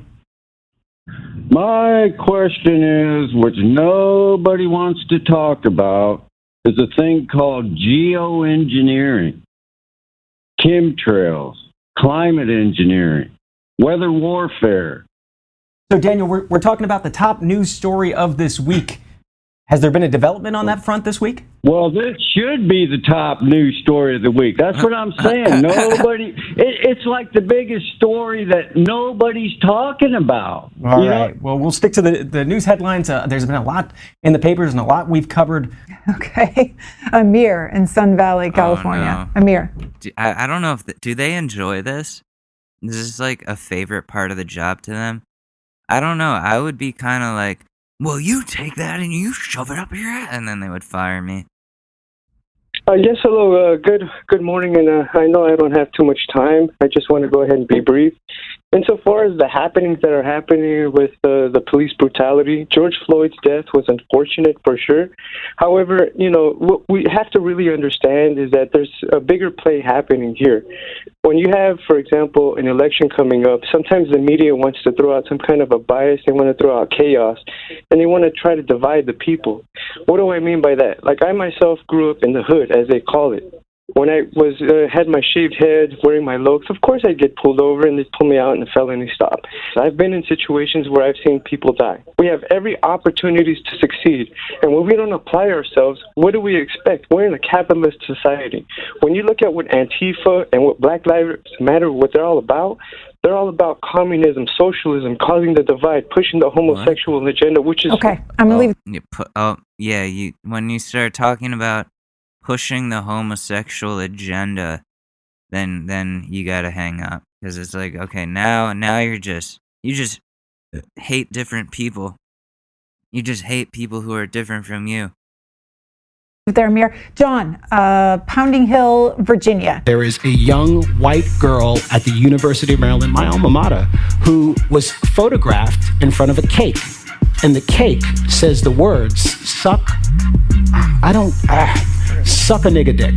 Speaker 2: My question is, which nobody wants to talk about, is a thing called geoengineering, chemtrails, climate engineering, weather warfare.
Speaker 27: So, Daniel, we're talking about the top news story of this week. Has there been a development on that front this week?
Speaker 2: Well, this should be the top news story of the week. That's what I'm saying. Nobody, it's like the biggest story that nobody's talking about.
Speaker 27: All right. Well, we'll stick to the news headlines. There's been a lot in the papers and a lot we've covered.
Speaker 12: Okay. Amir in Sun Valley, California.
Speaker 1: Oh, no.
Speaker 12: Amir.
Speaker 1: I don't know if do they enjoy this? Is this like a favorite part of the job to them? I don't know. I would be kind of like, well, you take that and you shove it up your ass, and then they would fire me.
Speaker 3: Yes, hello. Good morning, and I know I don't have too much time. I just want to go ahead and be brief. Insofar as the happenings that are happening with the police brutality, George Floyd's death was unfortunate for sure. However, what we have to really understand is that there's a bigger play happening here. When you have, for example, an election coming up, sometimes the media wants to throw out some kind of a bias. They want to throw out chaos, and they want to try to divide the people. What do I mean by that? Like, I myself grew up in the hood, as they call it. When I was had my shaved head, wearing my lokes, of course I'd get pulled over and they'd pull me out in a felony stop. I've been in situations where I've seen people die. We have every opportunity to succeed. And when we don't apply ourselves, what do we expect? We're in a capitalist society. When you look at what Antifa and what Black Lives Matter, what they're all about communism, socialism, causing the divide, pushing the homosexual agenda, which is...
Speaker 12: Okay, I'm going to leave...
Speaker 1: When you start talking about pushing the homosexual agenda, then you gotta hang up, because it's like, okay, now you just hate different people. You just hate people who are different from you.
Speaker 12: There, Amir. John, Pounding Hill, Virginia.
Speaker 4: There is a young white girl at the University of Maryland, my alma mater, who was photographed in front of a cake. And the cake says the words, suck a nigga dick.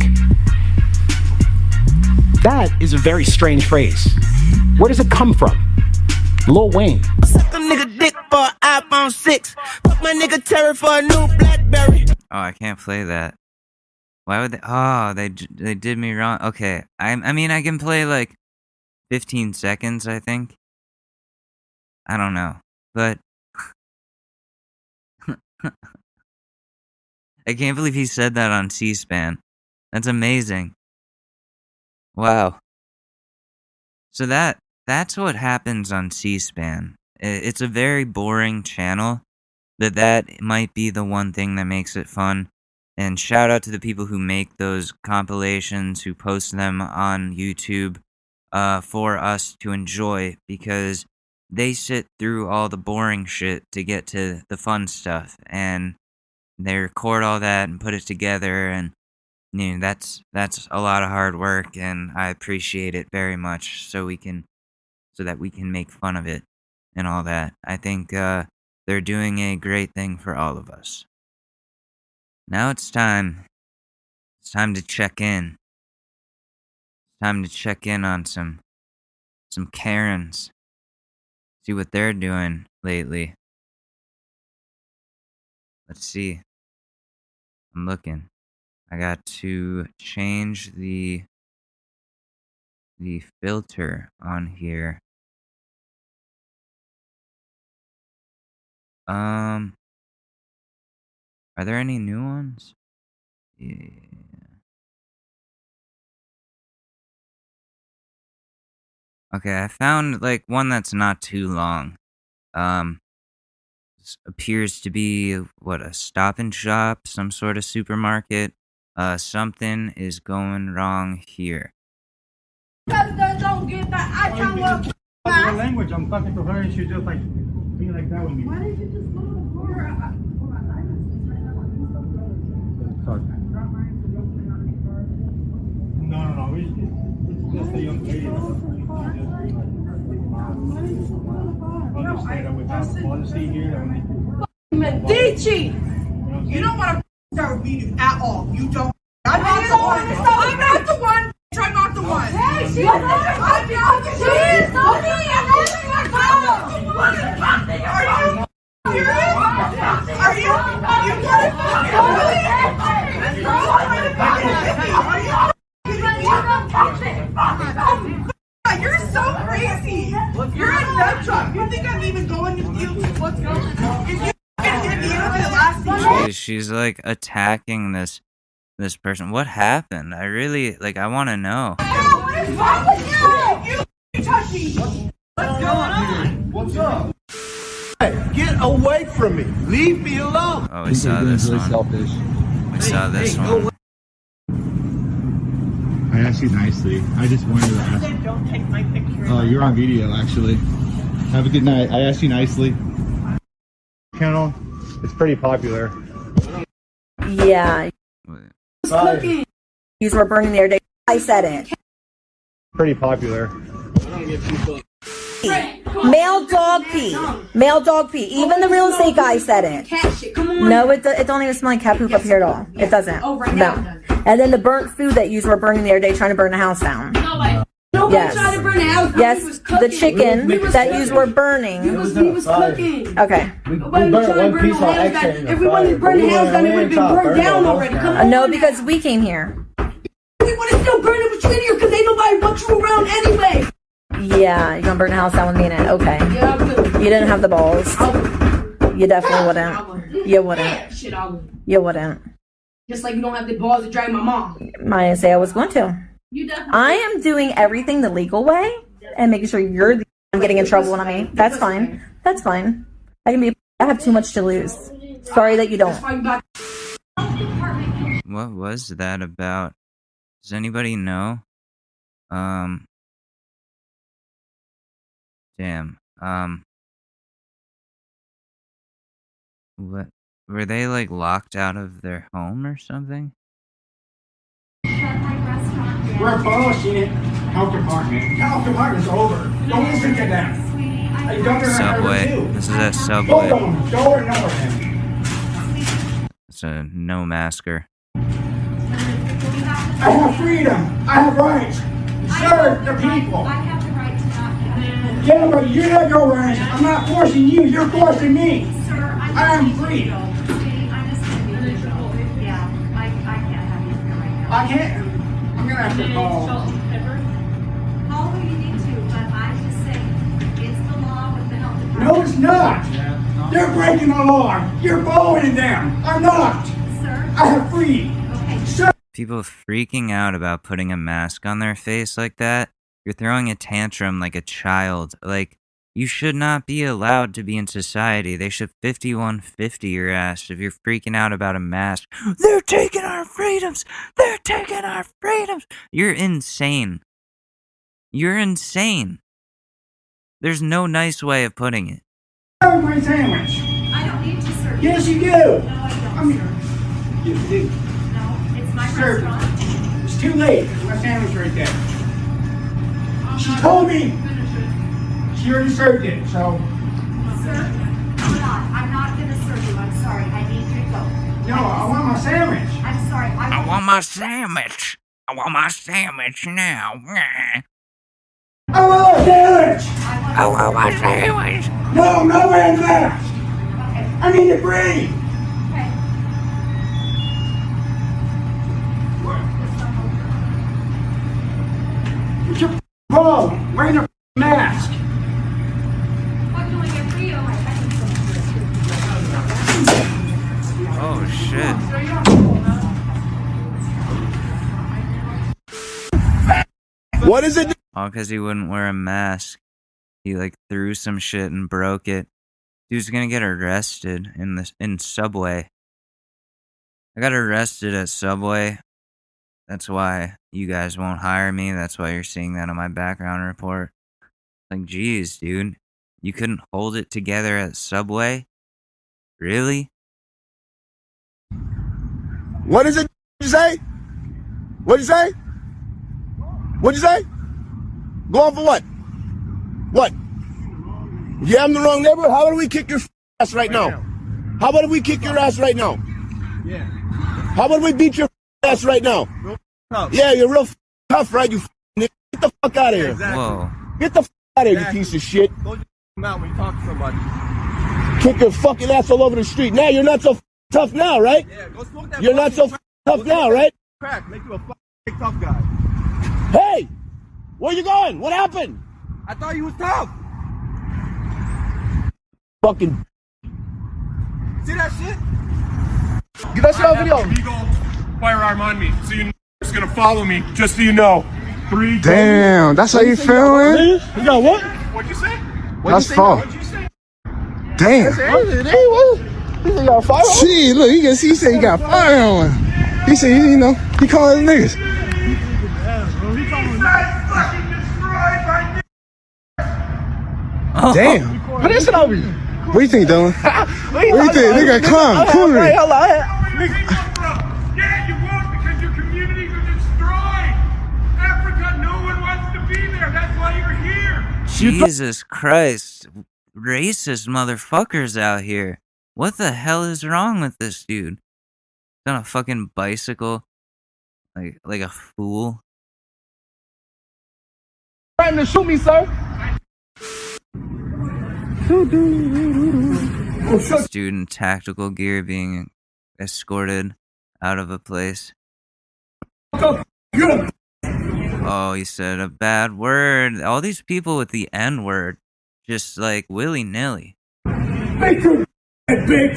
Speaker 4: That is a very strange phrase. Where does it come from? Lil Wayne.
Speaker 5: Suck a nigga dick for an iPhone 6. Fuck my nigga Terry for a new Blackberry.
Speaker 1: Oh, I can't play that. Why would they? Oh, they did me wrong. Okay, I mean, I can play like 15 seconds, I think. I don't know, but I can't believe he said that on C-SPAN. That's amazing. Wow. So that's what happens on C-SPAN. It's a very boring channel, but that might be the one thing that makes it fun. And shout out to the people who make those compilations, who post them on YouTube for us to enjoy, because they sit through all the boring shit to get to the fun stuff, and they record all that and put it together, and that's a lot of hard work, and I appreciate it very much. So that we can make fun of it and all that. I think they're doing a great thing for all of us. Now it's time. It's time to check in. It's time to check in on some Karens. See what they're doing lately. Let's see. I'm looking. I got to change the filter on here. Are there any new ones? Yeah. Okay, I found like one that's not too long. Appears to be what, a Stop and Shop, some sort of supermarket. Something is going wrong here.
Speaker 5: Don't get that. I can't work.
Speaker 6: Your language, I'm talking to her and she's just like being like that with me.
Speaker 5: Why did you just go to her?
Speaker 6: No. It's just a young lady. Understand that we have a policy here.
Speaker 5: Medici! You don't want to start with me at all. You don't. I'm not the one. I'm not the one. I'm not the one. Hey, she's not. I'm not the one. She's not me. I'm not the one. Are you serious? Are you? You got it. This girl's trying to fucking hit me. Are you? You're so crazy. You're a nut truck. You think I'm even going to you? What's going on? If you can hit me, it'll be the last thing.
Speaker 1: She's like attacking this person. What happened? I really I want to know.
Speaker 5: What is wrong with you? You touch me. What's going on?
Speaker 6: What's up?
Speaker 5: Hey, get away from me. Leave me alone.
Speaker 1: Oh, we saw this one. We saw this one.
Speaker 7: I asked you nicely. I just wanted to ask.
Speaker 5: Don't take my picture.
Speaker 7: Oh, you're on video, actually. Have a good night. I asked you nicely. Channel, it's pretty popular.
Speaker 8: Yeah. Cooking. You were burning the other day. I said it.
Speaker 7: Pretty popular.
Speaker 8: Male dog pee. Male dog pee. Even the real estate guy said it. No, it don't even smell like cat poop up here at all. It doesn't. No. And then the burnt food that you were burning the other day, trying to burn the house down.
Speaker 5: Nobody tried to burn the house down.
Speaker 8: Yes, the chicken that you were burning.
Speaker 5: He was cooking.
Speaker 8: Okay.
Speaker 5: Nobody was trying to burn the house down. If we wanted to burn the house down, it would have been burned down already. Come on.
Speaker 8: No, because we came here.
Speaker 5: We would have still burned it with you in here because ain't nobody want you around anyway.
Speaker 8: Yeah, you're gonna burn the house down with me in it. Okay.
Speaker 5: Yeah, I will.
Speaker 8: You didn't have the balls. You definitely wouldn't. You wouldn't.
Speaker 5: Shit, I will.
Speaker 8: You wouldn't.
Speaker 5: Just like you don't have the balls to drag my mom.
Speaker 8: I didn't say I was going to.
Speaker 5: You definitely.
Speaker 8: I am doing everything the legal way and making sure you're the one getting in trouble when I'm me. That's fine. That's fine. I have too much to lose. Sorry that you don't.
Speaker 1: What was that about? Does anybody know? Damn. What? Were they locked out of their home or something?
Speaker 6: We're abolishing it. Health department. Health department's over. Don't listen to them. Hey, Governor,
Speaker 1: Subway. This is at Subway.
Speaker 6: Go or no him.
Speaker 1: It's a no masker.
Speaker 6: I have freedom. I have rights. Serve the people.
Speaker 5: I have the right to not have.
Speaker 6: Yeah, but you have no rights. I'm not forcing you. You're forcing me.
Speaker 5: Sir,
Speaker 6: I am free.
Speaker 5: I'm just going to be yeah, I can't have you here right now.
Speaker 6: I can't. I'm going to have to call.
Speaker 5: Call who you need to, but I just say it's the law with the health department.
Speaker 6: No, it's not. They're breaking the law. You're following them. I'm not.
Speaker 5: Sir?
Speaker 6: I have free.
Speaker 5: Okay.
Speaker 6: Sir.
Speaker 1: People freaking out about putting a mask on their face like that. You're throwing a tantrum like a child. You should not be allowed to be in society. They should 5150 your ass if you're freaking out about a mask. They're taking our freedoms! They're taking our freedoms! You're insane. You're insane. There's no nice way of putting it.
Speaker 6: Serve my sandwich.
Speaker 5: I don't need to serve.
Speaker 6: Yes, you do.
Speaker 5: No, I don't.
Speaker 6: You do.
Speaker 5: No, it's my
Speaker 6: Serve.
Speaker 5: restaurant.
Speaker 6: It's too late. There's my sandwich right there. She told me. She already served it, so.
Speaker 5: Sir, I'm not going to serve you. I'm sorry. I need you to go.
Speaker 6: No, I want my sandwich.
Speaker 5: I'm sorry.
Speaker 1: I want my sandwich. I want my sandwich now.
Speaker 6: I want my sandwich.
Speaker 1: I want my sandwich.
Speaker 6: No, no man left.
Speaker 5: Okay.
Speaker 6: I need to breathe.
Speaker 5: Okay.
Speaker 6: What's your problem? Wearing a mask.
Speaker 5: What can we get for you?
Speaker 1: shit.
Speaker 9: What is it?
Speaker 1: All because he wouldn't wear a mask. He like threw some shit and broke it. Dude's gonna get arrested in Subway. I got arrested at Subway. That's why you guys won't hire me. That's why you're seeing that on my background report. Like, geez, dude. You couldn't hold it together at Subway? Really?
Speaker 9: What is it you say? What'd you say? What'd you say? Go on for what? What? Yeah, I'm the wrong neighborhood. How about we kick your ass right now? How about we kick your ass right now?
Speaker 6: Yeah.
Speaker 9: How about we beat your ass right now? Yeah, you're real tough, right? You nigga. Get the fuck out of here.
Speaker 1: Whoa.
Speaker 9: Get the fuck out of here, you piece of shit.
Speaker 6: Go out when you talk to somebody.
Speaker 9: Kick your fucking ass all over the street. Now you're not so tough now, right?
Speaker 6: Yeah, go smoke that.
Speaker 9: You're not so tough now, right?
Speaker 6: Crack, make you a fucking tough guy.
Speaker 9: Hey, where you going? What happened?
Speaker 6: I thought you was tough.
Speaker 9: Fucking.
Speaker 6: See that shit?
Speaker 9: Get that shit on video.
Speaker 6: Illegal firearm on me, so you know it's gonna follow me. Just so you know. 3.
Speaker 9: Damn, that's how you feeling?
Speaker 6: You got what? What'd you say?
Speaker 9: That's fun.
Speaker 6: What'd you say?
Speaker 9: Damn. Shit, look, you can see he said he got fire on. He said, you know, he calling niggas. Damn. Put that shit over you. What do you think, Dylan? What do you think? Nigga, come on.
Speaker 6: Yeah, you won't because your communities are destroyed. Africa, no one wants to be there. That's why you're here.
Speaker 1: Jesus Christ. Racist motherfuckers out here. What the hell is wrong with this dude? On a fucking bicycle. Like a fool.
Speaker 6: Trying to shoot me, sir.
Speaker 1: Student tactical gear being escorted out of a place. Oh, he said a bad word. All these people with the N word, just like willy-nilly.
Speaker 6: Make your bitch.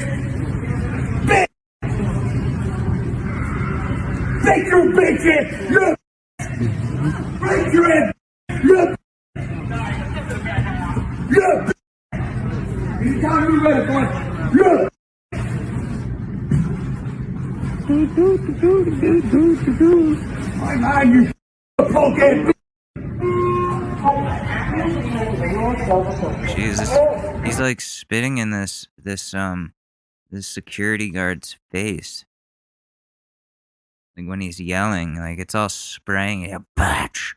Speaker 6: Bitch. Make your bitch in. Look. Break your head. Look. Look. Anytime you ready, boy. Look. I'm on you, punk ass.
Speaker 1: Jesus, he's like spitting in this security guard's face. Like when he's yelling, like it's all spraying. Yeah, batch.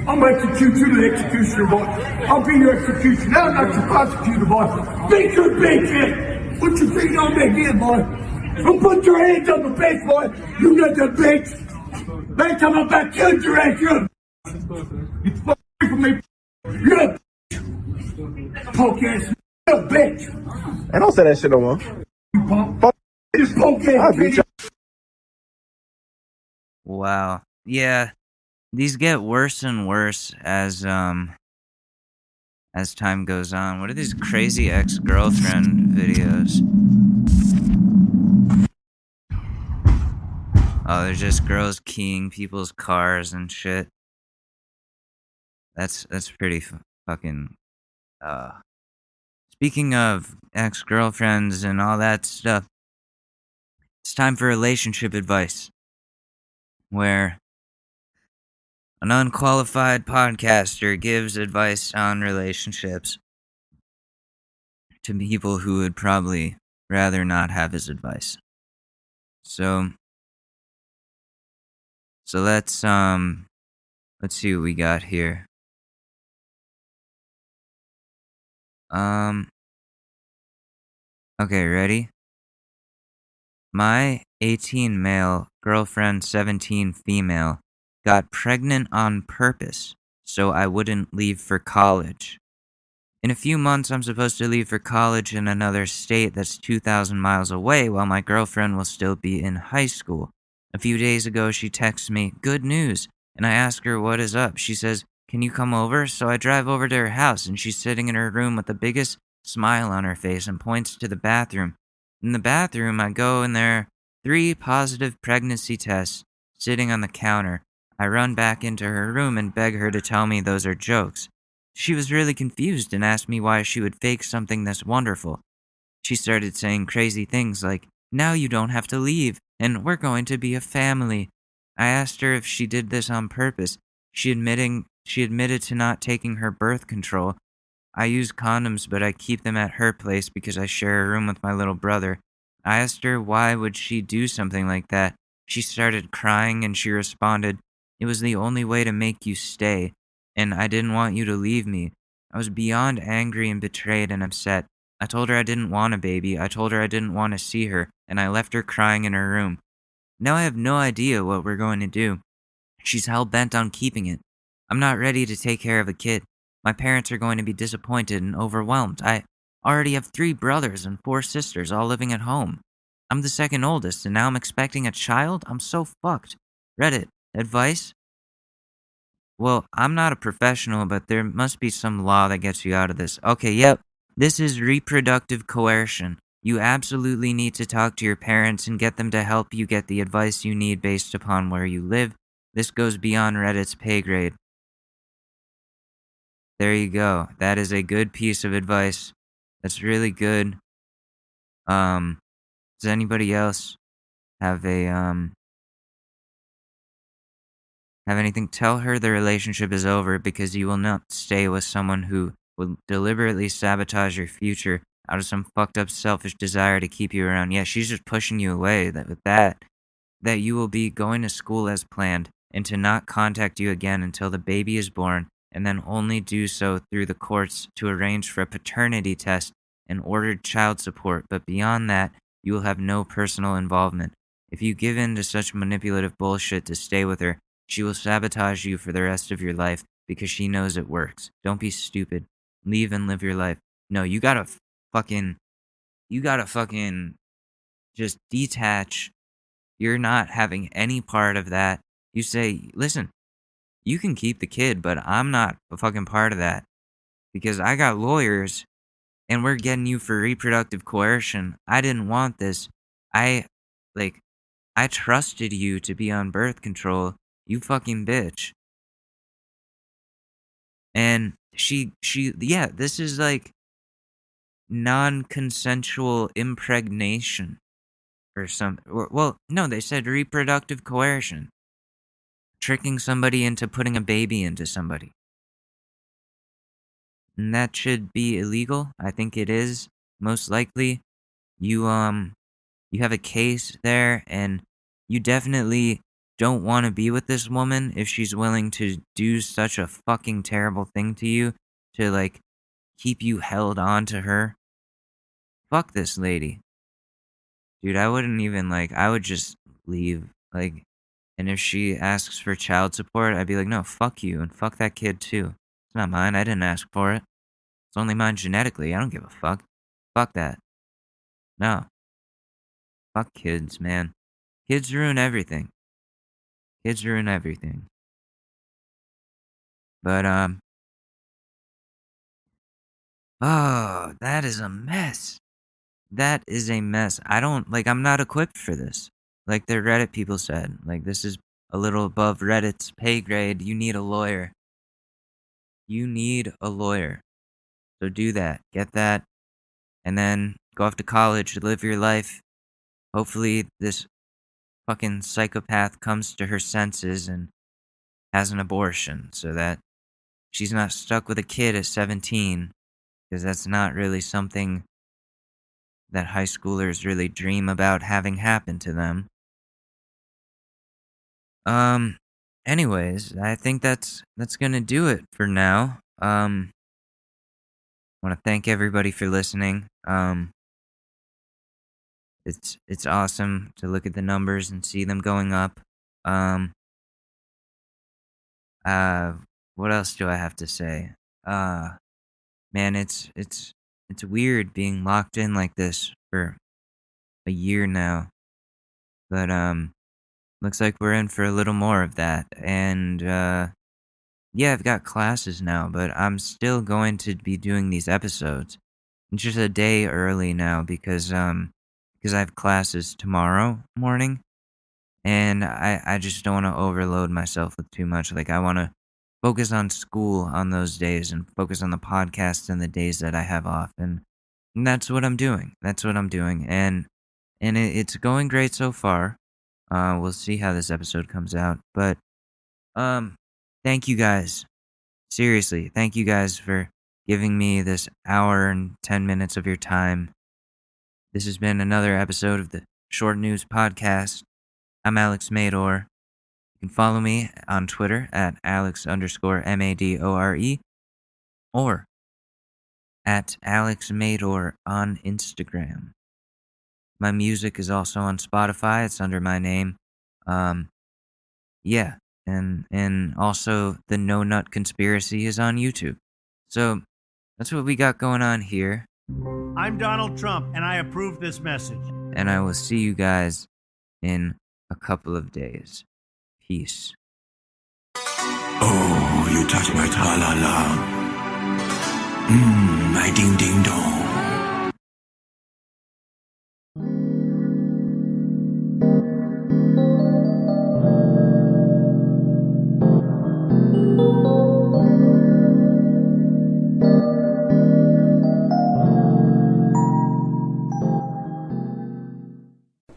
Speaker 6: I'm gonna execute you to the executioner, boy. I'll be your executioner. Now I'm not your prosecutor, boy. Beat your bitch in. Put your feet on that again, boy. Don't put your hands on the face, boy. You got that bitch. Next time I'm back, kill your ass, you. Get the fuck away from me. You a punk ass. You a bitch.
Speaker 9: Hey, don't say that shit no more.
Speaker 6: You punk. Fuck this punk ass.
Speaker 9: I'll beat you.
Speaker 1: Wow. Yeah. These get worse and worse as time goes on. What are these crazy ex-girlfriend videos? Oh, they're just girls keying people's cars and shit. That's pretty fucking. Speaking of ex-girlfriends and all that stuff, it's time for relationship advice, where an unqualified podcaster gives advice on relationships to people who would probably rather not have his advice. So let's see what we got here. Okay, ready? My 18 male, girlfriend 17 female, got pregnant on purpose so I wouldn't leave for college. In a few months, I'm supposed to leave for college in another state that's 2,000 miles away while my girlfriend will still be in high school. A few days ago, she texts me, "Good news," and I ask her what is up. She says, can you come over? So I drive over to her house, and she's sitting in her room with the biggest smile on her face and points to the bathroom. In the bathroom, I go in there, 3 positive pregnancy tests sitting on the counter. I run back into her room and beg her to tell me those are jokes. She was really confused and asked me why she would fake something this wonderful. She started saying crazy things like, now you don't have to leave, and we're going to be a family. I asked her if she did this on purpose. She admitted to not taking her birth control. I use condoms, but I keep them at her place because I share a room with my little brother. I asked her why would she do something like that. She started crying and she responded, it was the only way to make you stay, and I didn't want you to leave me. I was beyond angry and betrayed and upset. I told her I didn't want a baby. I told her I didn't want to see her, and I left her crying in her room. Now I have no idea what we're going to do. She's hell-bent on keeping it. I'm not ready to take care of a kid. My parents are going to be disappointed and overwhelmed. I already have 3 brothers and 4 sisters all living at home. I'm the second oldest, and now I'm expecting a child? I'm so fucked. Reddit, advice? Well, I'm not a professional, but there must be some law that gets you out of this. Okay, yep. This is reproductive coercion. You absolutely need to talk to your parents and get them to help you get the advice you need based upon where you live. This goes beyond Reddit's pay grade. There you go. That is a good piece of advice. That's really good. Does anybody else have anything? Tell her the relationship is over because you will not stay with someone who will deliberately sabotage your future out of some fucked up selfish desire to keep you around. Yeah, she's just pushing you away that you will be going to school as planned and to not contact you again until the baby is born, and then only do so through the courts to arrange for a paternity test and ordered child support, but beyond that, you will have no personal involvement. If you give in to such manipulative bullshit to stay with her, she will sabotage you for the rest of your life because she knows it works. Don't be stupid. Leave and live your life. No, you gotta fucking just detach. You're not having any part of that. You say, listen, you can keep the kid, but I'm not a fucking part of that because I got lawyers and we're getting you for reproductive coercion. I didn't want this. I trusted you to be on birth control. You fucking bitch. And yeah, this is like non-consensual impregnation or something. Well, no, they said reproductive coercion. Tricking somebody into putting a baby into somebody. And that should be illegal. I think it is. Most likely. You have a case there, and you definitely don't want to be with this woman if she's willing to do such a fucking terrible thing to you, to like keep you held on to her. Fuck this lady. Dude, I wouldn't even I would just leave. And if she asks for child support, I'd be like, no, fuck you, and fuck that kid too. It's not mine, I didn't ask for it. It's only mine genetically, I don't give a fuck. Fuck that. No. Fuck kids, man. Kids ruin everything. Kids ruin everything. But, oh, that is a mess. That is a mess. I'm not equipped for this. Like the Reddit people said. This is a little above Reddit's pay grade. You need a lawyer. You need a lawyer. So do that. Get that. And then go off to college, live your life. Hopefully this fucking psychopath comes to her senses and has an abortion so that she's not stuck with a kid at 17, because that's not really something that high schoolers really dream about having happen to them. Anyways, I think that's gonna do it for now. I want to thank everybody for listening. It's awesome to look at the numbers and see them going up. What else do I have to say? Man, it's weird being locked in like this for a year now. But looks like we're in for a little more of that. And yeah, I've got classes now, but I'm still going to be doing these episodes. It's just a day early now because I have classes tomorrow morning, and I just don't want to overload myself with too much. Like, I want to focus on school on those days and focus on the podcast and the days that I have off, and that's what I'm doing. And it's going great so far. We'll see how this episode comes out, but thank you guys. Seriously, thank you guys for giving me this hour and 10 minutes of your time. This has been another episode of the Short News Podcast. I'm Alex Mador. You can follow me on Twitter at Alex_Madore or at Alex Mador on Instagram. My music is also on Spotify. It's under my name. Yeah. And also the No Nut Conspiracy is on YouTube. So that's what we got going on here.
Speaker 10: I'm Donald Trump, and I approve this message.
Speaker 1: And I will see you guys in a couple of days. Peace.
Speaker 11: Oh, you touch my tra-la-la. My ding-ding-dong.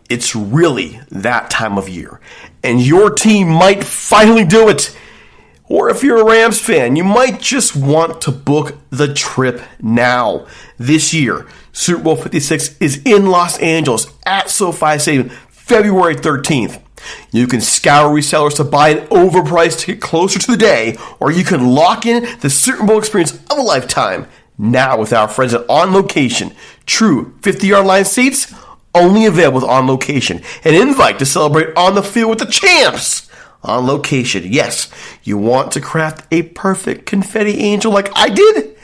Speaker 13: It's really that time of year, and your team might finally do it. Or if you're a Rams fan, you might just want to book the trip now. This year, Super Bowl 56 is in Los Angeles at SoFi Stadium, February 13th. You can scour resellers to buy an overpriced ticket closer to the day, or you can lock in the Super Bowl experience of a lifetime. Now with our friends at On Location. True 50-yard line seats, only available with On Location. An invite to celebrate on the field with the champs. On Location. Yes, you want to craft a perfect confetti angel like I did?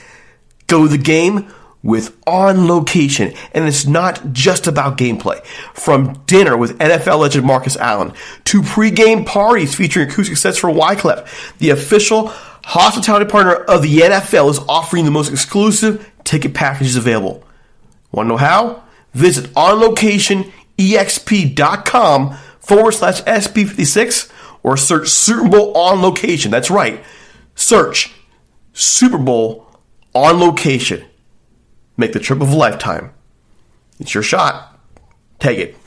Speaker 13: Go to the game with On Location. And it's not just about gameplay. From dinner with NFL legend Marcus Allen to pregame parties featuring acoustic sets for Wyclef, the official hospitality partner of the NFL is offering the most exclusive ticket packages available. Want to know how? Visit onlocationexp.com/SB56 or search Super Bowl On Location. That's right. Search Super Bowl On Location. Make the trip of a lifetime. It's your shot. Take it.